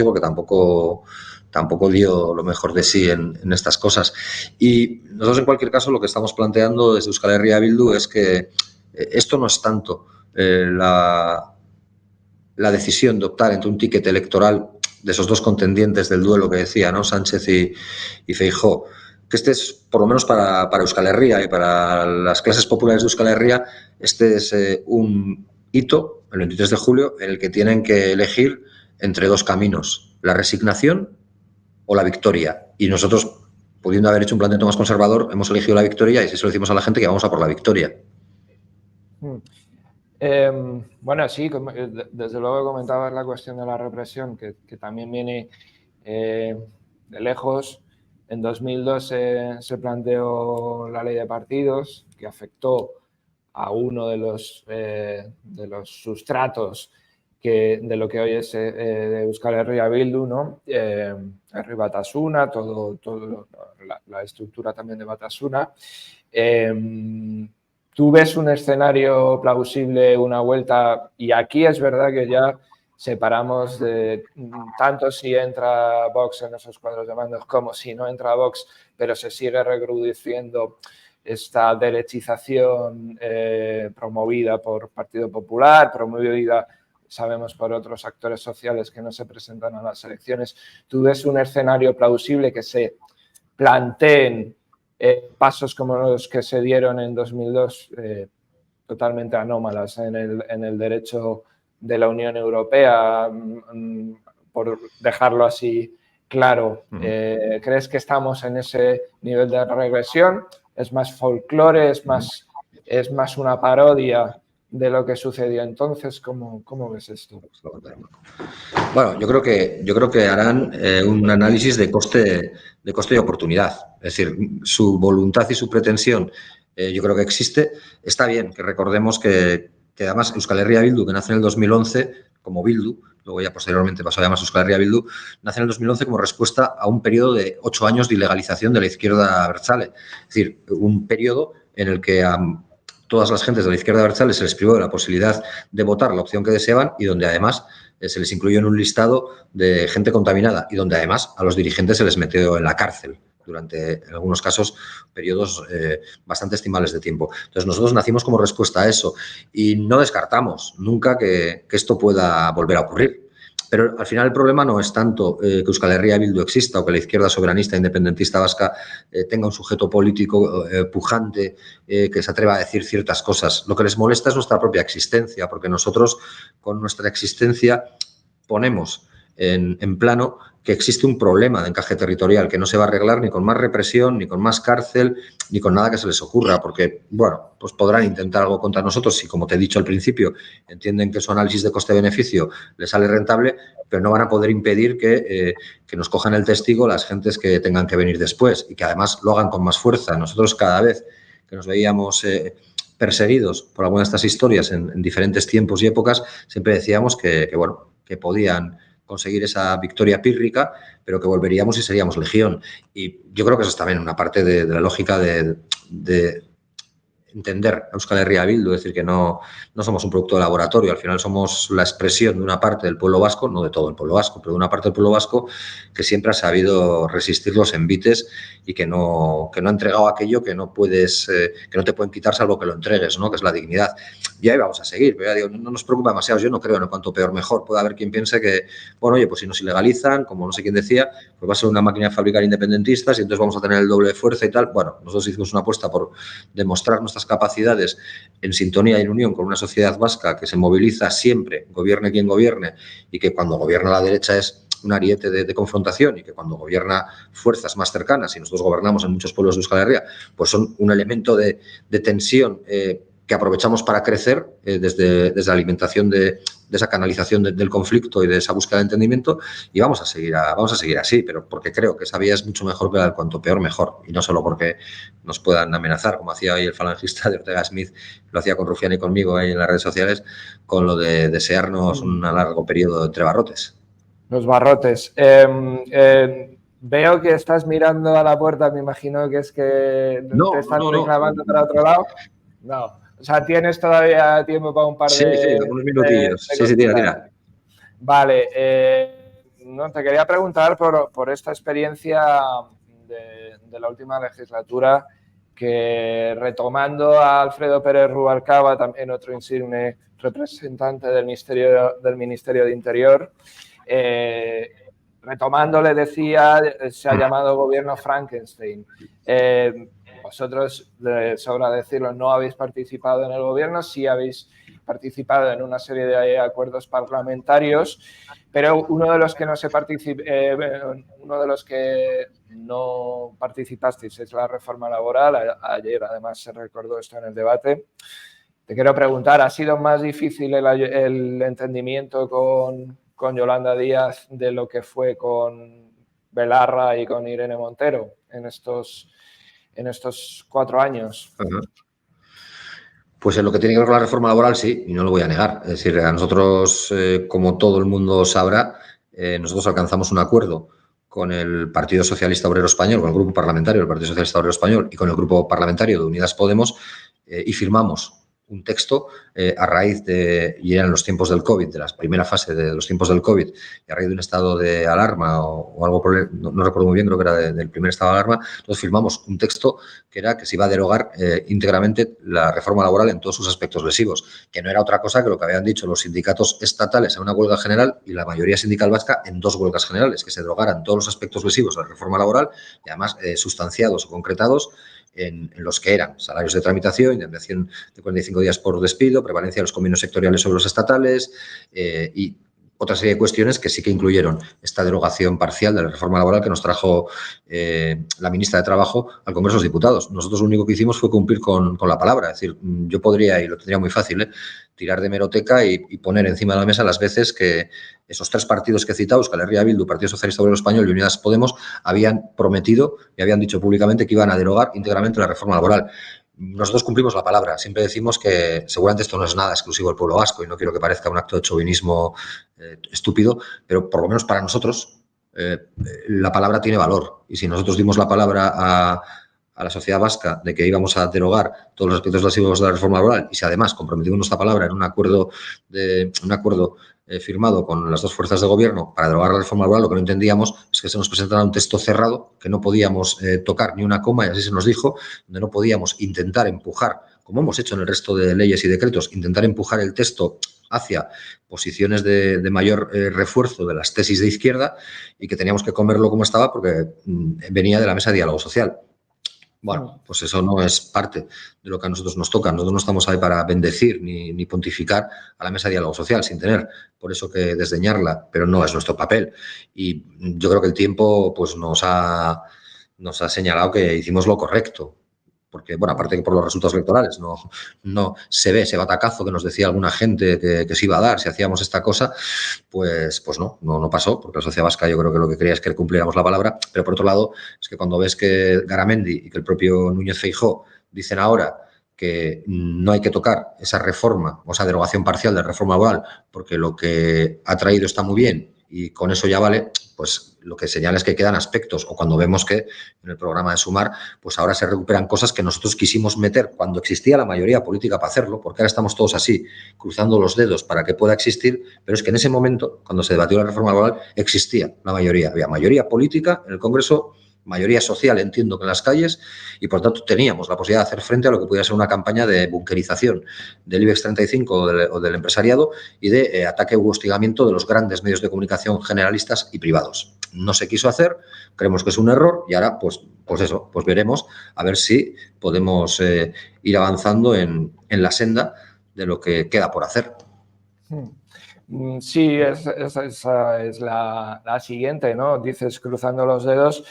porque tampoco dio lo mejor de sí en estas cosas. Y nosotros, en cualquier caso, lo que estamos planteando desde Euskal Herria Bildu es que esto no es tanto la decisión de optar entre un ticket electoral de esos dos contendientes del duelo que decía, ¿no? Sánchez y Feijóo, que este es, por lo menos para Euskal Herria y para las clases populares de Euskal Herria, este es un hito, el 23 de julio, en el que tienen que elegir entre dos caminos, la resignación o la victoria. Y nosotros, pudiendo haber hecho un planteamiento más conservador, hemos elegido la victoria y así se lo decimos a la gente que vamos a por la victoria. Bueno, sí, desde luego comentabas la cuestión de la represión, que también viene de lejos. En 2002 se planteó la ley de partidos, que afectó a uno de los sustratos de lo que hoy es de Euskal Herria Bildu, ¿no? Herri Batasuna, todo la estructura también de Batasuna. ¿Tú ves un escenario plausible, una vuelta? Y aquí es verdad que ya separamos de tanto si entra Vox en esos cuadros de mandos como si no entra Vox, pero se sigue recrudeciendo esta derechización promovida por Partido Popular, promovida, sabemos, por otros actores sociales que no se presentan a las elecciones. ¿Tú ves un escenario plausible que se planteen pasos como los que se dieron en 2002, totalmente anómalas en el derecho de la Unión Europea, por dejarlo así claro? ¿Crees que estamos en ese nivel de regresión? ¿Es más folclore? ¿Es más una parodia de lo que sucedió entonces? ¿Cómo ves esto? Bueno, yo creo que harán un análisis de coste y oportunidad. Es decir, su voluntad y su pretensión yo creo que existe. Está bien que recordemos que además Euskal Herria Bildu, que nace en el 2011 como Bildu, luego ya posteriormente pasó a llamarse Euskal Herria Bildu, nace en el 2011 como respuesta a un periodo de 8 años de ilegalización de la izquierda abertzale. Es decir, un periodo en el que a todas las gentes de la izquierda abertzale se les privó de la posibilidad de votar la opción que deseaban y donde además se les incluyó en un listado de gente contaminada y donde además a los dirigentes se les metió en la cárcel durante, en algunos casos, periodos bastante estimables de tiempo. Entonces, nosotros nacimos como respuesta a eso y no descartamos nunca que esto pueda volver a ocurrir. Pero al final el problema no es tanto que Euskal Herria Bildu exista o que la izquierda soberanista independentista vasca tenga un sujeto político pujante que se atreva a decir ciertas cosas. Lo que les molesta es nuestra propia existencia, porque nosotros con nuestra existencia ponemos en plano que existe un problema de encaje territorial que no se va a arreglar ni con más represión, ni con más cárcel, ni con nada que se les ocurra, porque, bueno, pues podrán intentar algo contra nosotros si, como te he dicho al principio, entienden que su análisis de coste-beneficio les sale rentable, pero no van a poder impedir que nos cojan el testigo las gentes que tengan que venir después y que además lo hagan con más fuerza. Nosotros cada vez que nos veíamos perseguidos por alguna de estas historias en diferentes tiempos y épocas, siempre decíamos que podían conseguir esa victoria pírrica, pero que volveríamos y seríamos legión. Y yo creo que eso es también una parte de la lógica de entender a Euskal Herria Bildu, es decir, que no somos un producto de laboratorio, al final somos la expresión de una parte del pueblo vasco, no de todo el pueblo vasco, pero de una parte del pueblo vasco que siempre ha sabido resistir los envites y que no ha entregado aquello que no puedes, que no te pueden quitar salvo que lo entregues, ¿no? Que es la dignidad. Y ahí vamos a seguir, pero ya digo, no nos preocupa demasiado, yo no creo en el cuanto peor mejor. Puede haber quien piense que, bueno, oye, pues si nos ilegalizan, como no sé quién decía, pues va a ser una máquina de fabricar independentistas y entonces vamos a tener el doble de fuerza y tal. Bueno, nosotros hicimos una apuesta por demostrar nuestras capacidades en sintonía y en unión con una sociedad vasca que se moviliza siempre, gobierne quien gobierne, y que cuando gobierna la derecha es un ariete de confrontación y que cuando gobierna fuerzas más cercanas, y nosotros gobernamos en muchos pueblos de Euskal Herria, pues son un elemento de tensión que aprovechamos para crecer desde la alimentación de esa canalización del conflicto y de esa búsqueda de entendimiento, y vamos a seguir así, pero porque creo que esa vía es mucho mejor que la del cuanto peor mejor, y no solo porque nos puedan amenazar, como hacía hoy el falangista de Ortega Smith, lo hacía con Rufián y conmigo ahí en las redes sociales, con lo de desearnos un largo periodo entre barrotes. Los barrotes. Veo que estás mirando a la puerta, me imagino que es que te están reclamando para otro lado. No. O sea, ¿tienes todavía tiempo para un par de... unos minutillos. Sí, tira. Vale. Te quería preguntar por esta experiencia de la última legislatura, que retomando a Alfredo Pérez Rubalcaba, también otro insigne representante del Ministerio de Interior, retomando, le decía, se ha llamado gobierno Frankenstein. Vosotros, sobra decirlo, no habéis participado en el gobierno, sí habéis participado en una serie de acuerdos parlamentarios, pero uno de los que no participasteis es la reforma laboral. Ayer, además, se recordó esto en el debate. Te quiero preguntar, ¿ha sido más difícil el entendimiento con Yolanda Díaz de lo que fue con Belarra y con Irene Montero en estos 4 años? Pues en lo que tiene que ver con la reforma laboral, sí, y no lo voy a negar. Es decir, a nosotros, como todo el mundo sabrá, nosotros alcanzamos un acuerdo con el Partido Socialista Obrero Español, con el Grupo Parlamentario del Partido Socialista Obrero Español y con el Grupo Parlamentario de Unidas Podemos, y firmamos un texto a raíz de, y eran los tiempos del COVID, de la primera fase de los tiempos del COVID, y a raíz de un estado de alarma o algo por no recuerdo muy bien, creo que era del primer estado de alarma. Entonces firmamos un texto que era que se iba a derogar íntegramente la reforma laboral en todos sus aspectos lesivos, que no era otra cosa que lo que habían dicho los sindicatos estatales en una huelga general y la mayoría sindical vasca en 2 huelgas generales, que se derogaran todos los aspectos lesivos de la reforma laboral y además sustanciados o concretados en los que eran salarios de tramitación, indemnización de 45 días por despido, prevalencia de los convenios sectoriales sobre los estatales y otra serie de cuestiones que sí que incluyeron esta derogación parcial de la reforma laboral que nos trajo la ministra de Trabajo al Congreso de los Diputados. Nosotros lo único que hicimos fue cumplir con la palabra. Es decir, yo podría, y lo tendría muy fácil, tirar de hemeroteca y poner encima de la mesa las veces que esos 3 partidos que he citado, Euskal Herria Bildu, Partido Socialista Obrero Español y Unidas Podemos, habían prometido y habían dicho públicamente que iban a derogar íntegramente la reforma laboral. Nosotros cumplimos la palabra. Siempre decimos que seguramente esto no es nada exclusivo del pueblo vasco y no quiero que parezca un acto de chauvinismo estúpido, pero por lo menos para nosotros la palabra tiene valor. Y si nosotros dimos la palabra a la sociedad vasca de que íbamos a derogar todos los aspectos lesivos de la reforma laboral y si además comprometimos nuestra palabra en un acuerdo firmado con las 2 fuerzas de gobierno para derogar la reforma laboral, lo que no entendíamos es que se nos presentara un texto cerrado que no podíamos tocar ni una coma, y así se nos dijo, donde no podíamos intentar empujar, como hemos hecho en el resto de leyes y decretos, intentar empujar el texto hacia posiciones de mayor refuerzo de las tesis de izquierda y que teníamos que comerlo como estaba porque venía de la mesa de diálogo social. Bueno, pues eso no es parte de lo que a nosotros nos toca. Nosotros no estamos ahí para bendecir ni pontificar a la mesa de diálogo social sin tener por eso que desdeñarla, pero no es nuestro papel. Y yo creo que el tiempo pues nos ha señalado que hicimos lo correcto. Porque, bueno, aparte que por los resultados electorales no se ve ese batacazo que nos decía alguna gente que se iba a dar si hacíamos esta cosa, pues no pasó, porque la sociedad vasca yo creo que lo que quería es que cumpliéramos la palabra, pero por otro lado es que cuando ves que Garamendi y que el propio Núñez Feijóo dicen ahora que no hay que tocar esa reforma o esa derogación parcial de la reforma laboral porque lo que ha traído está muy bien y con eso ya vale, pues lo que señala es que quedan aspectos, o cuando vemos que en el programa de Sumar, pues ahora se recuperan cosas que nosotros quisimos meter cuando existía la mayoría política para hacerlo, porque ahora estamos todos así, cruzando los dedos para que pueda existir, pero es que en ese momento, cuando se debatió la reforma laboral, existía la mayoría, había mayoría política en el Congreso, mayoría social, entiendo que en las calles, y por tanto teníamos la posibilidad de hacer frente a lo que pudiera ser una campaña de bunkerización del IBEX 35 o del empresariado y de ataque u hostigamiento de los grandes medios de comunicación generalistas y privados. No se quiso hacer, creemos que es un error y ahora pues veremos a ver si podemos ir avanzando en la senda de lo que queda por hacer. Sí, esa es la siguiente, ¿no? Dices, cruzando los dedos,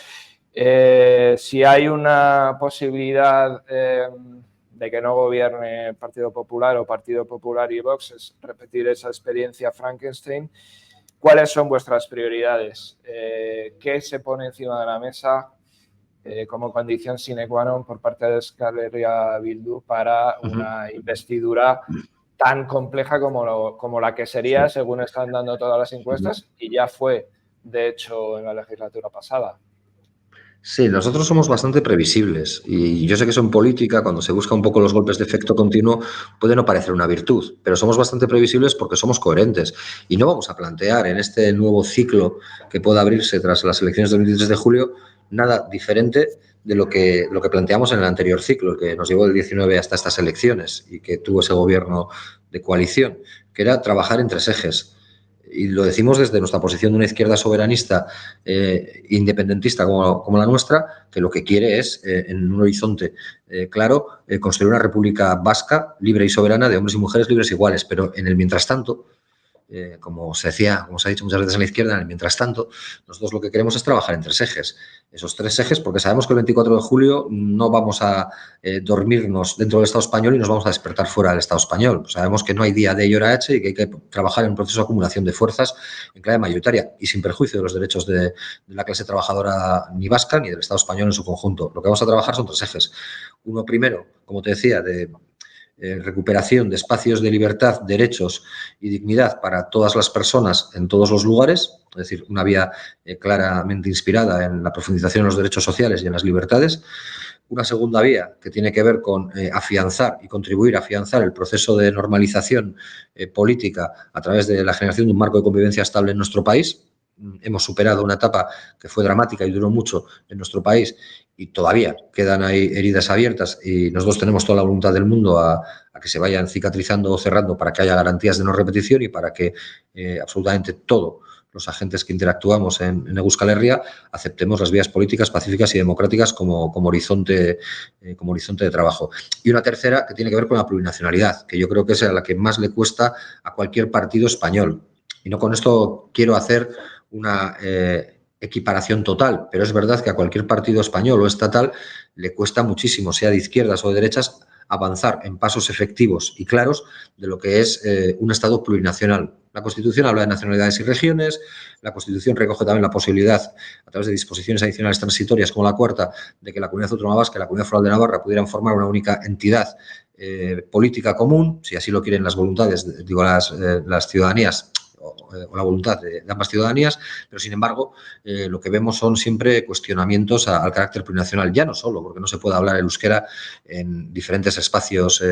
si hay una posibilidad de que no gobierne Partido Popular o Partido Popular y Vox, es repetir esa experiencia Frankenstein. ¿Cuáles son vuestras prioridades? ¿Qué se pone encima de la mesa como condición sine qua non por parte de Euskal Herria Bildu para una investidura tan compleja como la que sería, según están dando todas las encuestas, y ya fue, de hecho, en la legislatura pasada? Sí, nosotros somos bastante previsibles y yo sé que eso en política, cuando se busca un poco los golpes de efecto continuo, puede no parecer una virtud, pero somos bastante previsibles porque somos coherentes y no vamos a plantear en este nuevo ciclo que pueda abrirse tras las elecciones del 23 de julio nada diferente de lo que planteamos en el anterior ciclo, el que nos llevó del 19 hasta estas elecciones y que tuvo ese gobierno de coalición, que era trabajar en tres ejes. Y lo decimos desde nuestra posición de una izquierda soberanista independentista como la nuestra, que lo que quiere es, en un horizonte claro, construir una república vasca, libre y soberana, de hombres y mujeres libres iguales. Pero en el mientras tanto, como se ha dicho muchas veces en la izquierda, en el mientras tanto, nosotros lo que queremos es trabajar en tres ejes. Esos tres ejes, porque sabemos que el 24 de julio no vamos a dormirnos dentro del Estado español y nos vamos a despertar fuera del Estado español. Sabemos que no hay día D y hora H y que hay que trabajar en un proceso de acumulación de fuerzas en clave mayoritaria y sin perjuicio de los derechos de la clase trabajadora ni vasca ni del Estado español en su conjunto. Lo que vamos a trabajar son tres ejes. Uno primero, como te decía, de recuperación de espacios de libertad, derechos y dignidad para todas las personas en todos los lugares, es decir, una vía claramente inspirada en la profundización de los derechos sociales y en las libertades. Una segunda vía que tiene que ver con afianzar y contribuir a afianzar el proceso de normalización política a través de la generación de un marco de convivencia estable en nuestro país. Hemos superado una etapa que fue dramática y duró mucho en nuestro país y todavía quedan ahí heridas abiertas y nosotros tenemos toda la voluntad del mundo a que se vayan cicatrizando o cerrando para que haya garantías de no repetición y para que absolutamente todos los agentes que interactuamos en Euskal Herria aceptemos las vías políticas pacíficas y democráticas como horizonte de trabajo. Y una tercera que tiene que ver con la plurinacionalidad, que yo creo que es a la que más le cuesta a cualquier partido español. Y no con esto quiero hacer una equiparación total, pero es verdad que a cualquier partido español o estatal le cuesta muchísimo, sea de izquierdas o de derechas, avanzar en pasos efectivos y claros de lo que es un Estado plurinacional. La Constitución habla de nacionalidades y regiones, la Constitución recoge también la posibilidad, a través de disposiciones adicionales transitorias como la cuarta, de que la Comunidad Autónoma Vasca y la Comunidad Foral de Navarra pudieran formar una única entidad política común, si así lo quieren las voluntades, digo las ciudadanías, o la voluntad de ambas ciudadanías, pero sin embargo lo que vemos son siempre cuestionamientos al carácter plurinacional, ya no solo porque no se puede hablar el euskera en diferentes espacios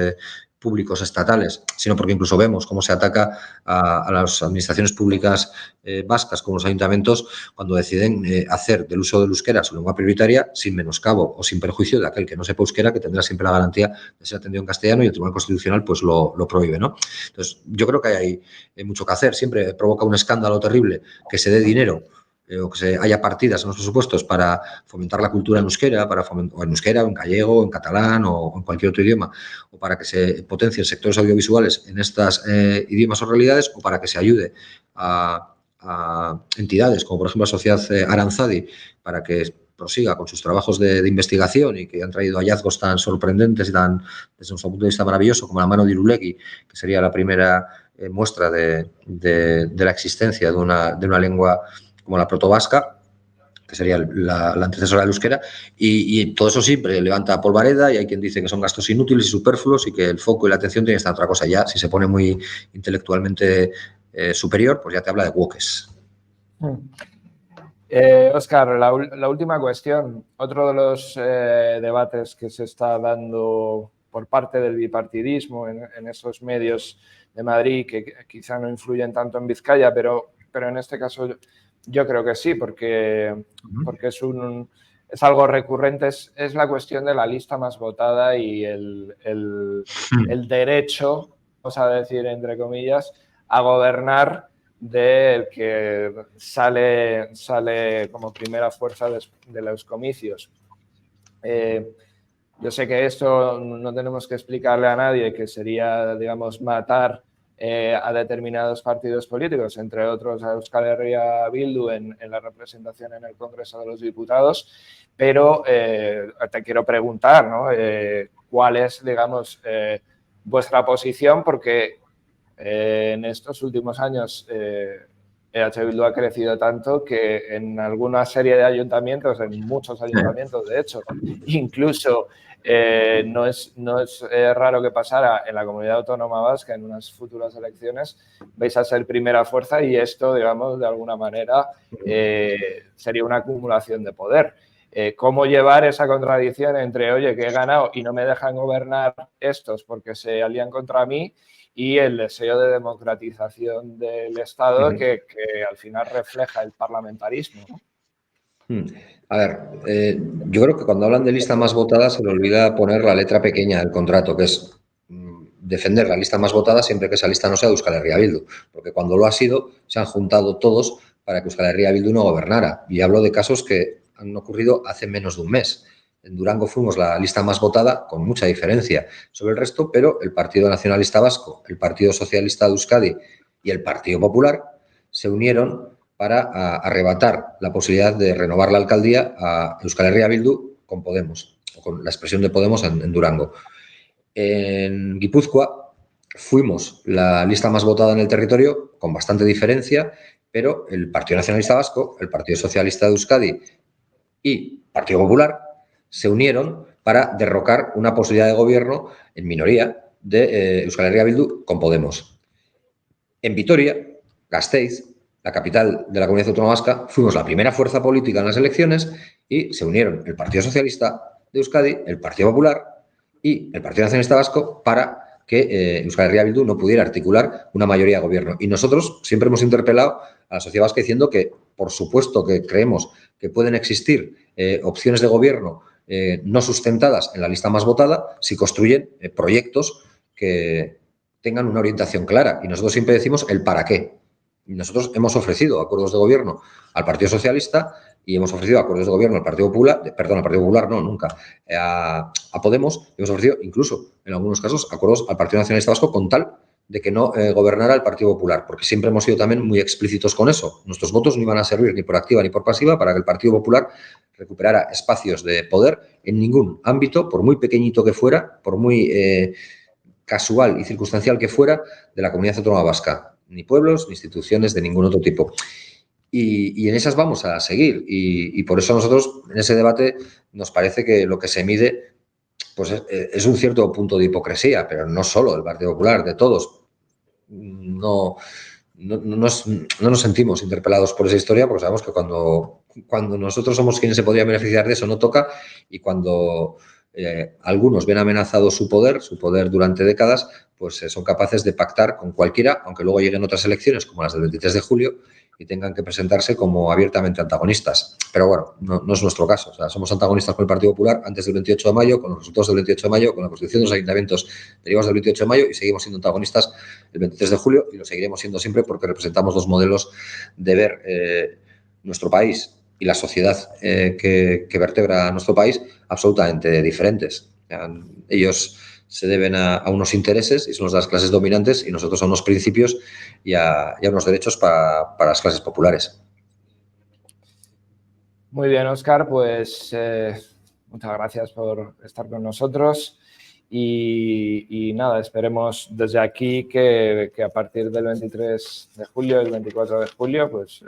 públicos estatales, sino porque incluso vemos cómo se ataca a las administraciones públicas vascas como los ayuntamientos cuando deciden hacer del uso del euskera su lengua prioritaria sin menoscabo o sin perjuicio de aquel que no sepa euskera, que tendrá siempre la garantía de ser atendido en castellano y el Tribunal Constitucional pues lo prohíbe, ¿no? Entonces, yo creo que hay mucho que hacer. Siempre provoca un escándalo terrible que se dé dinero o que haya partidas en los presupuestos para fomentar la cultura en euskera, o en euskera, o en gallego, o en catalán, o en cualquier otro idioma, o para que se potencien sectores audiovisuales en estas idiomas o realidades, o para que se ayude a entidades como, por ejemplo, la Sociedad Aranzadi, para que prosiga con sus trabajos de investigación y que han traído hallazgos tan sorprendentes y tan, desde nuestro punto de vista, maravilloso, como la mano de Irulegui, que sería la primera muestra de la existencia de una lengua como la protovasca, que sería la antecesora del euskera, y todo eso siempre levanta polvareda y hay quien dice que son gastos inútiles y superfluos y que el foco y la atención tienen que estar en otra cosa. Ya, si se pone muy intelectualmente superior, pues ya te habla de wokes. Óscar, la última cuestión. Otro de los debates que se está dando por parte del bipartidismo en esos medios de Madrid, que quizá no influyen tanto en Vizcaya, pero en este caso yo creo que sí, porque es algo recurrente, es la cuestión de la lista más votada y el derecho, vamos a decir entre comillas, a gobernar del que sale como primera fuerza de los comicios. Yo sé que esto no tenemos que explicarle a nadie, que sería, digamos, matar a determinados partidos políticos, entre otros a Euskal Herria Bildu en la representación en el Congreso de los Diputados, pero te quiero preguntar, ¿no? ¿Cuál es, digamos, vuestra posición? Porque en estos últimos años EH Bildu ha crecido tanto que en alguna serie de ayuntamientos, en muchos ayuntamientos de hecho, incluso no es raro que pasara en la Comunidad Autónoma Vasca en unas futuras elecciones, vais a ser primera fuerza y esto, digamos, de alguna manera sería una acumulación de poder. ¿Cómo llevar esa contradicción entre, oye, que he ganado y no me dejan gobernar estos porque se alían contra mí, y el deseo de democratización del Estado que al final refleja el parlamentarismo, ¿no? A ver, yo creo que cuando hablan de lista más votada se le olvida poner la letra pequeña del contrato, que es defender la lista más votada siempre que esa lista no sea de Euskal Herria Bildu, porque cuando lo ha sido se han juntado todos para que Euskal Herria Bildu no gobernara. Y hablo de casos que han ocurrido hace menos de un mes. En Durango fuimos la lista más votada, con mucha diferencia sobre el resto, pero el Partido Nacionalista Vasco, el Partido Socialista de Euskadi y el Partido Popular se unieron para arrebatar la posibilidad de renovar la alcaldía a Euskal Herria Bildu con Podemos, o con la expresión de Podemos en Durango. En Guipúzcoa fuimos la lista más votada en el territorio, con bastante diferencia, pero el Partido Nacionalista Vasco, el Partido Socialista de Euskadi y Partido Popular se unieron para derrocar una posibilidad de gobierno en minoría de Euskal Herria Bildu con Podemos. En Vitoria, Gasteiz, la capital de la Comunidad Autónoma Vasca, fuimos la primera fuerza política en las elecciones y se unieron el Partido Socialista de Euskadi, el Partido Popular y el Partido Nacionalista Vasco para que Euskal Herria Bildu no pudiera articular una mayoría de gobierno. Y nosotros siempre hemos interpelado a la sociedad vasca diciendo que, por supuesto, que creemos que pueden existir opciones de gobierno no sustentadas en la lista más votada si construyen proyectos que tengan una orientación clara. Y nosotros siempre decimos el para qué. Y nosotros hemos ofrecido acuerdos de gobierno al Partido Socialista y hemos ofrecido acuerdos de gobierno al Partido Popular, al Partido Popular no, nunca, a Podemos, y hemos ofrecido incluso, en algunos casos, acuerdos al Partido Nacionalista Vasco con tal de que no gobernara el Partido Popular, porque siempre hemos sido también muy explícitos con eso. Nuestros votos no iban a servir ni por activa ni por pasiva para que el Partido Popular recuperara espacios de poder en ningún ámbito, por muy pequeñito que fuera, por muy casual y circunstancial que fuera, de la Comunidad Autónoma Vasca. Ni pueblos, ni instituciones de ningún otro tipo. Y en esas vamos a seguir. Y por eso nosotros, en ese debate, nos parece que lo que se mide pues es un cierto punto de hipocresía, pero no solo del Partido Popular, de todos. No nos sentimos interpelados por esa historia porque sabemos que cuando nosotros somos quienes se podrían beneficiar de eso, no toca, y cuando algunos ven amenazado su poder durante décadas, pues son capaces de pactar con cualquiera, aunque luego lleguen otras elecciones como las del 23 de julio y tengan que presentarse como abiertamente antagonistas. Pero bueno, no es nuestro caso. O sea, somos antagonistas con el Partido Popular antes del 28 de mayo, con los resultados del 28 de mayo, con la constitución de los ayuntamientos derivados del 28 de mayo, y seguimos siendo antagonistas el 23 de julio y lo seguiremos siendo siempre porque representamos dos modelos de ver nuestro país y la sociedad que vertebra a nuestro país absolutamente diferentes. Ellos se deben a unos intereses y son los de las clases dominantes, y nosotros a unos principios y a unos derechos para las clases populares. Muy bien, Óscar, pues muchas gracias por estar con nosotros y nada, esperemos desde aquí que a partir del 23 de julio, el 24 de julio, pues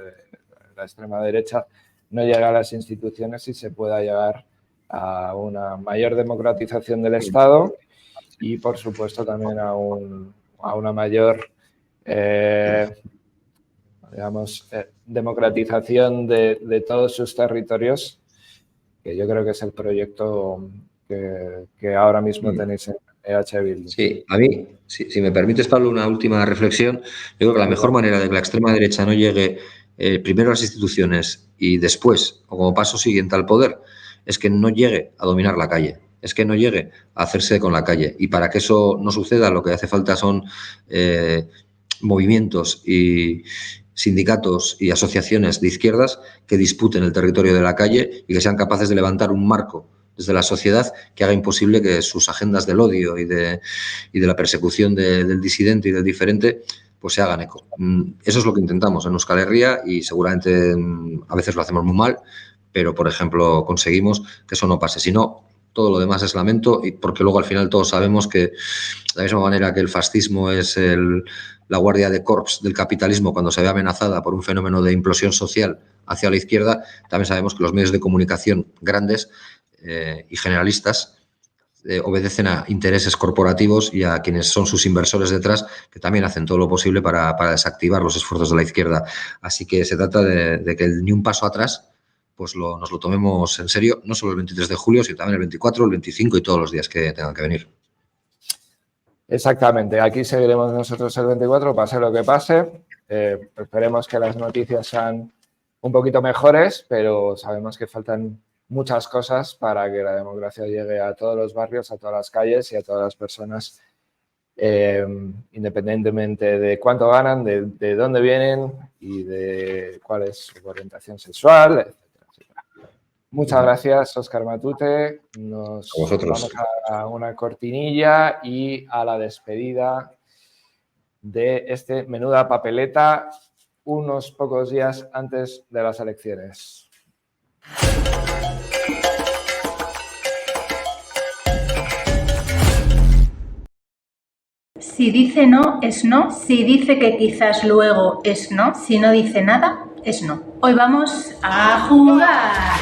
la extrema derecha no llegue a las instituciones y se pueda llegar a una mayor democratización del Estado y, por supuesto, también a una mayor democratización de todos sus territorios, que yo creo que es el proyecto que ahora mismo tenéis en EH Bildu. Sí, a mí, si me permites, Pablo, una última reflexión. Yo creo que la mejor manera de que la extrema derecha no llegue primero a las instituciones y después, o como paso siguiente, al poder, es que no llegue a dominar la calle, es que no llegue a hacerse con la calle. Y para que eso no suceda, lo que hace falta son movimientos y sindicatos y asociaciones de izquierdas que disputen el territorio de la calle y que sean capaces de levantar un marco de desde la sociedad que haga imposible que sus agendas del odio y de la persecución del disidente y del diferente pues se hagan eco. Eso es lo que intentamos en Euskal Herria y seguramente a veces lo hacemos muy mal, pero, por ejemplo, conseguimos que eso no pase. Si no, todo lo demás es lamento, y porque luego al final todos sabemos que de la misma manera que el fascismo es la guardia de corps del capitalismo cuando se ve amenazada por un fenómeno de implosión social hacia la izquierda, también sabemos que los medios de comunicación grandes y generalistas obedecen a intereses corporativos y a quienes son sus inversores detrás, que también hacen todo lo posible para desactivar los esfuerzos de la izquierda. Así que se trata de que ni un paso atrás pues nos lo tomemos en serio, no solo el 23 de julio, sino también el 24, el 25 y todos los días que tengan que venir. Exactamente, aquí seguiremos nosotros el 24, pase lo que pase. Esperemos que las noticias sean un poquito mejores, pero sabemos que faltan muchas cosas para que la democracia llegue a todos los barrios, a todas las calles y a todas las personas, independientemente de cuánto ganan, de dónde vienen y de cuál es su orientación sexual, etc. Muchas gracias, Óscar Matute. Nos vamos a una cortinilla y a la despedida de este Menuda Papeleta unos pocos días antes de las elecciones. Si dice no, es no. Si dice que quizás luego, es no. Si no dice nada, es no. Hoy vamos a jugar.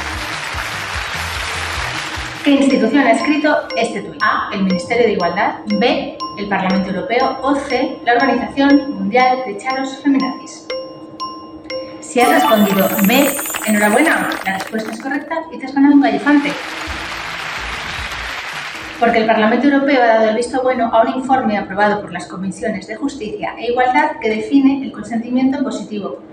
¿Qué institución ha escrito este tuit? A. El Ministerio de Igualdad. B. El Parlamento Europeo. O C. La Organización Mundial de Charos Feminazis. Si has respondido B, enhorabuena, la respuesta es correcta y te has ganado un gallifante. Porque el Parlamento Europeo ha dado el visto bueno a un informe aprobado por las Comisiones de Justicia e Igualdad que define el consentimiento positivo.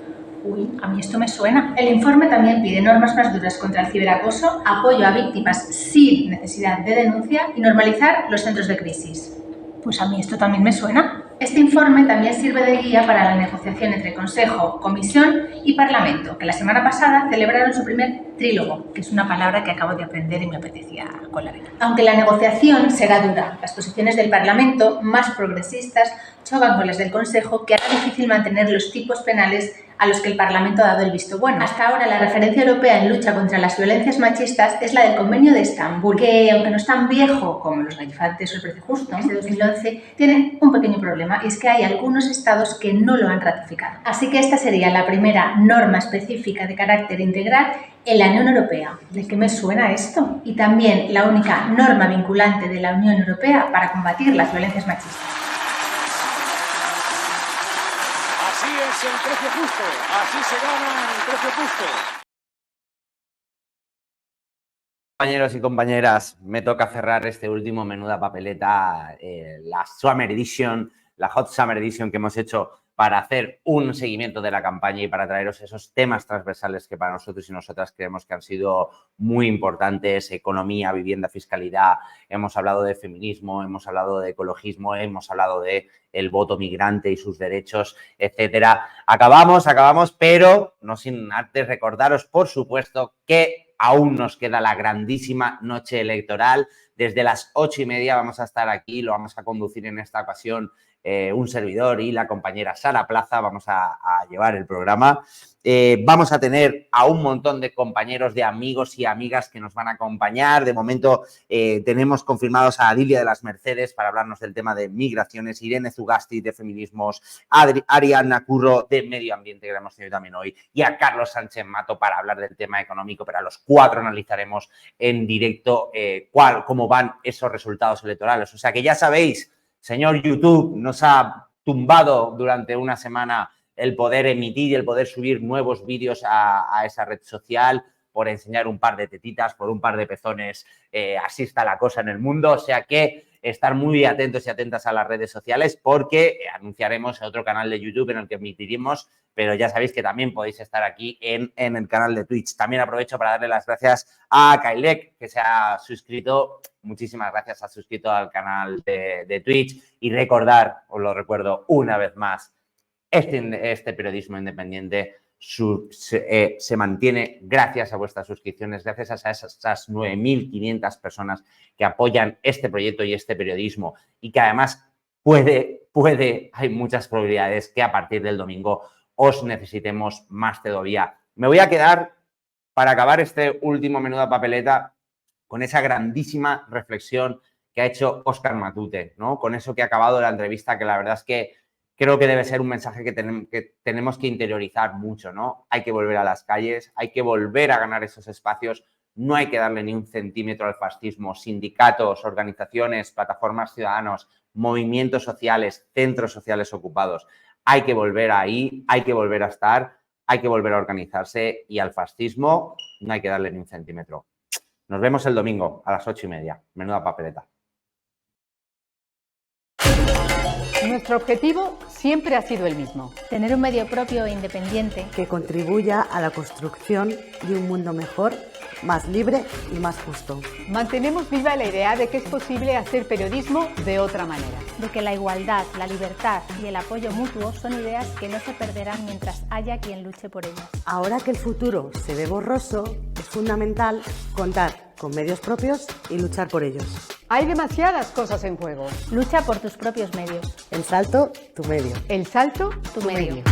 Uy, a mí esto me suena. El informe también pide normas más duras contra el ciberacoso, apoyo a víctimas sin necesidad de denuncia y normalizar los centros de crisis. Pues a mí esto también me suena. Este informe también sirve de guía para la negociación entre Consejo, Comisión y Parlamento, que la semana pasada celebraron su primer trílogo, que es una palabra que acabo de aprender y me apetecía colar. Aunque la negociación será dura, las posiciones del Parlamento, más progresistas, chocan con las del Consejo, que hará difícil mantener los tipos penales a los que el Parlamento ha dado el visto bueno. Hasta ahora, la referencia europea en lucha contra las violencias machistas es la del Convenio de Estambul, que, aunque no es tan viejo como los gallifantes o el precio justo, desde 2011, tienen un pequeño problema, y es que hay algunos estados que no lo han ratificado. Así que esta sería la primera norma específica de carácter integral en la Unión Europea. ¿De qué me suena esto? Y también la única norma vinculante de la Unión Europea para combatir las violencias machistas. Así es el precio justo, así se gana el precio justo. Compañeros y compañeras, me toca cerrar este último Menuda Papeleta, la Summer Edition, la Hot Summer Edition que hemos hecho para hacer un seguimiento de la campaña y para traeros esos temas transversales que para nosotros y nosotras creemos que han sido muy importantes: economía, vivienda, fiscalidad. Hemos hablado de feminismo, hemos hablado de ecologismo, hemos hablado de el voto migrante y sus derechos, etcétera. Acabamos, pero no sin antes recordaros, por supuesto, que aún nos queda la grandísima noche electoral. Desde las 8:30 vamos a estar aquí, lo vamos a conducir en esta ocasión un servidor y la compañera Sara Plaza. Vamos a llevar el programa. Vamos a tener a un montón de compañeros, de amigos y amigas que nos van a acompañar. De momento tenemos confirmados a Lilia de las Mercedes para hablarnos del tema de migraciones, Irene Zugasti de feminismos, Ariadna Curro de medio ambiente, que la hemos tenido también hoy, y a Carlos Sánchez Mato para hablar del tema económico. Pero a los cuatro analizaremos en directo cómo van esos resultados electorales. O sea que ya sabéis, señor YouTube nos ha tumbado durante una semana el poder emitir y el poder subir nuevos vídeos a esa red social por enseñar un par de tetitas, por un par de pezones. Así está la cosa en el mundo. O sea que estar muy atentos y atentas a las redes sociales, porque anunciaremos otro canal de YouTube en el que emitiremos, pero ya sabéis que también podéis estar aquí en el canal de Twitch. También aprovecho para darle las gracias a Kailek, que se ha suscrito. Muchísimas gracias, ha suscrito al canal de Twitch. Y recordar, os lo recuerdo una vez más, este periodismo independiente se mantiene gracias a vuestras suscripciones, gracias a esas 9.500 personas que apoyan este proyecto y este periodismo y que además hay muchas probabilidades que a partir del domingo os necesitemos más todavía. Me voy a quedar, para acabar este último Menuda Papeleta, con esa grandísima reflexión que ha hecho Óscar Matute, ¿no? Con eso que ha acabado la entrevista, que la verdad es que creo que debe ser un mensaje que tenemos que interiorizar mucho, ¿no? Hay que volver a las calles, hay que volver a ganar esos espacios, no hay que darle ni un centímetro al fascismo. Sindicatos, organizaciones, plataformas ciudadanos, movimientos sociales, centros sociales ocupados. Hay que volver ahí, hay que volver a estar, hay que volver a organizarse y al fascismo no hay que darle ni un centímetro. Nos vemos el domingo a las 8:30. Menuda Papeleta. Nuestro objetivo siempre ha sido el mismo. Tener un medio propio e independiente que contribuya a la construcción de un mundo mejor, más libre y más justo. Mantenemos viva la idea de que es posible hacer periodismo de otra manera. De que la igualdad, la libertad y el apoyo mutuo son ideas que no se perderán mientras haya quien luche por ellas. Ahora que el futuro se ve borroso, es fundamental contar con medios propios y luchar por ellos. Hay demasiadas cosas en juego. Lucha por tus propios medios. El Salto, tu medio. El Salto, tu medio.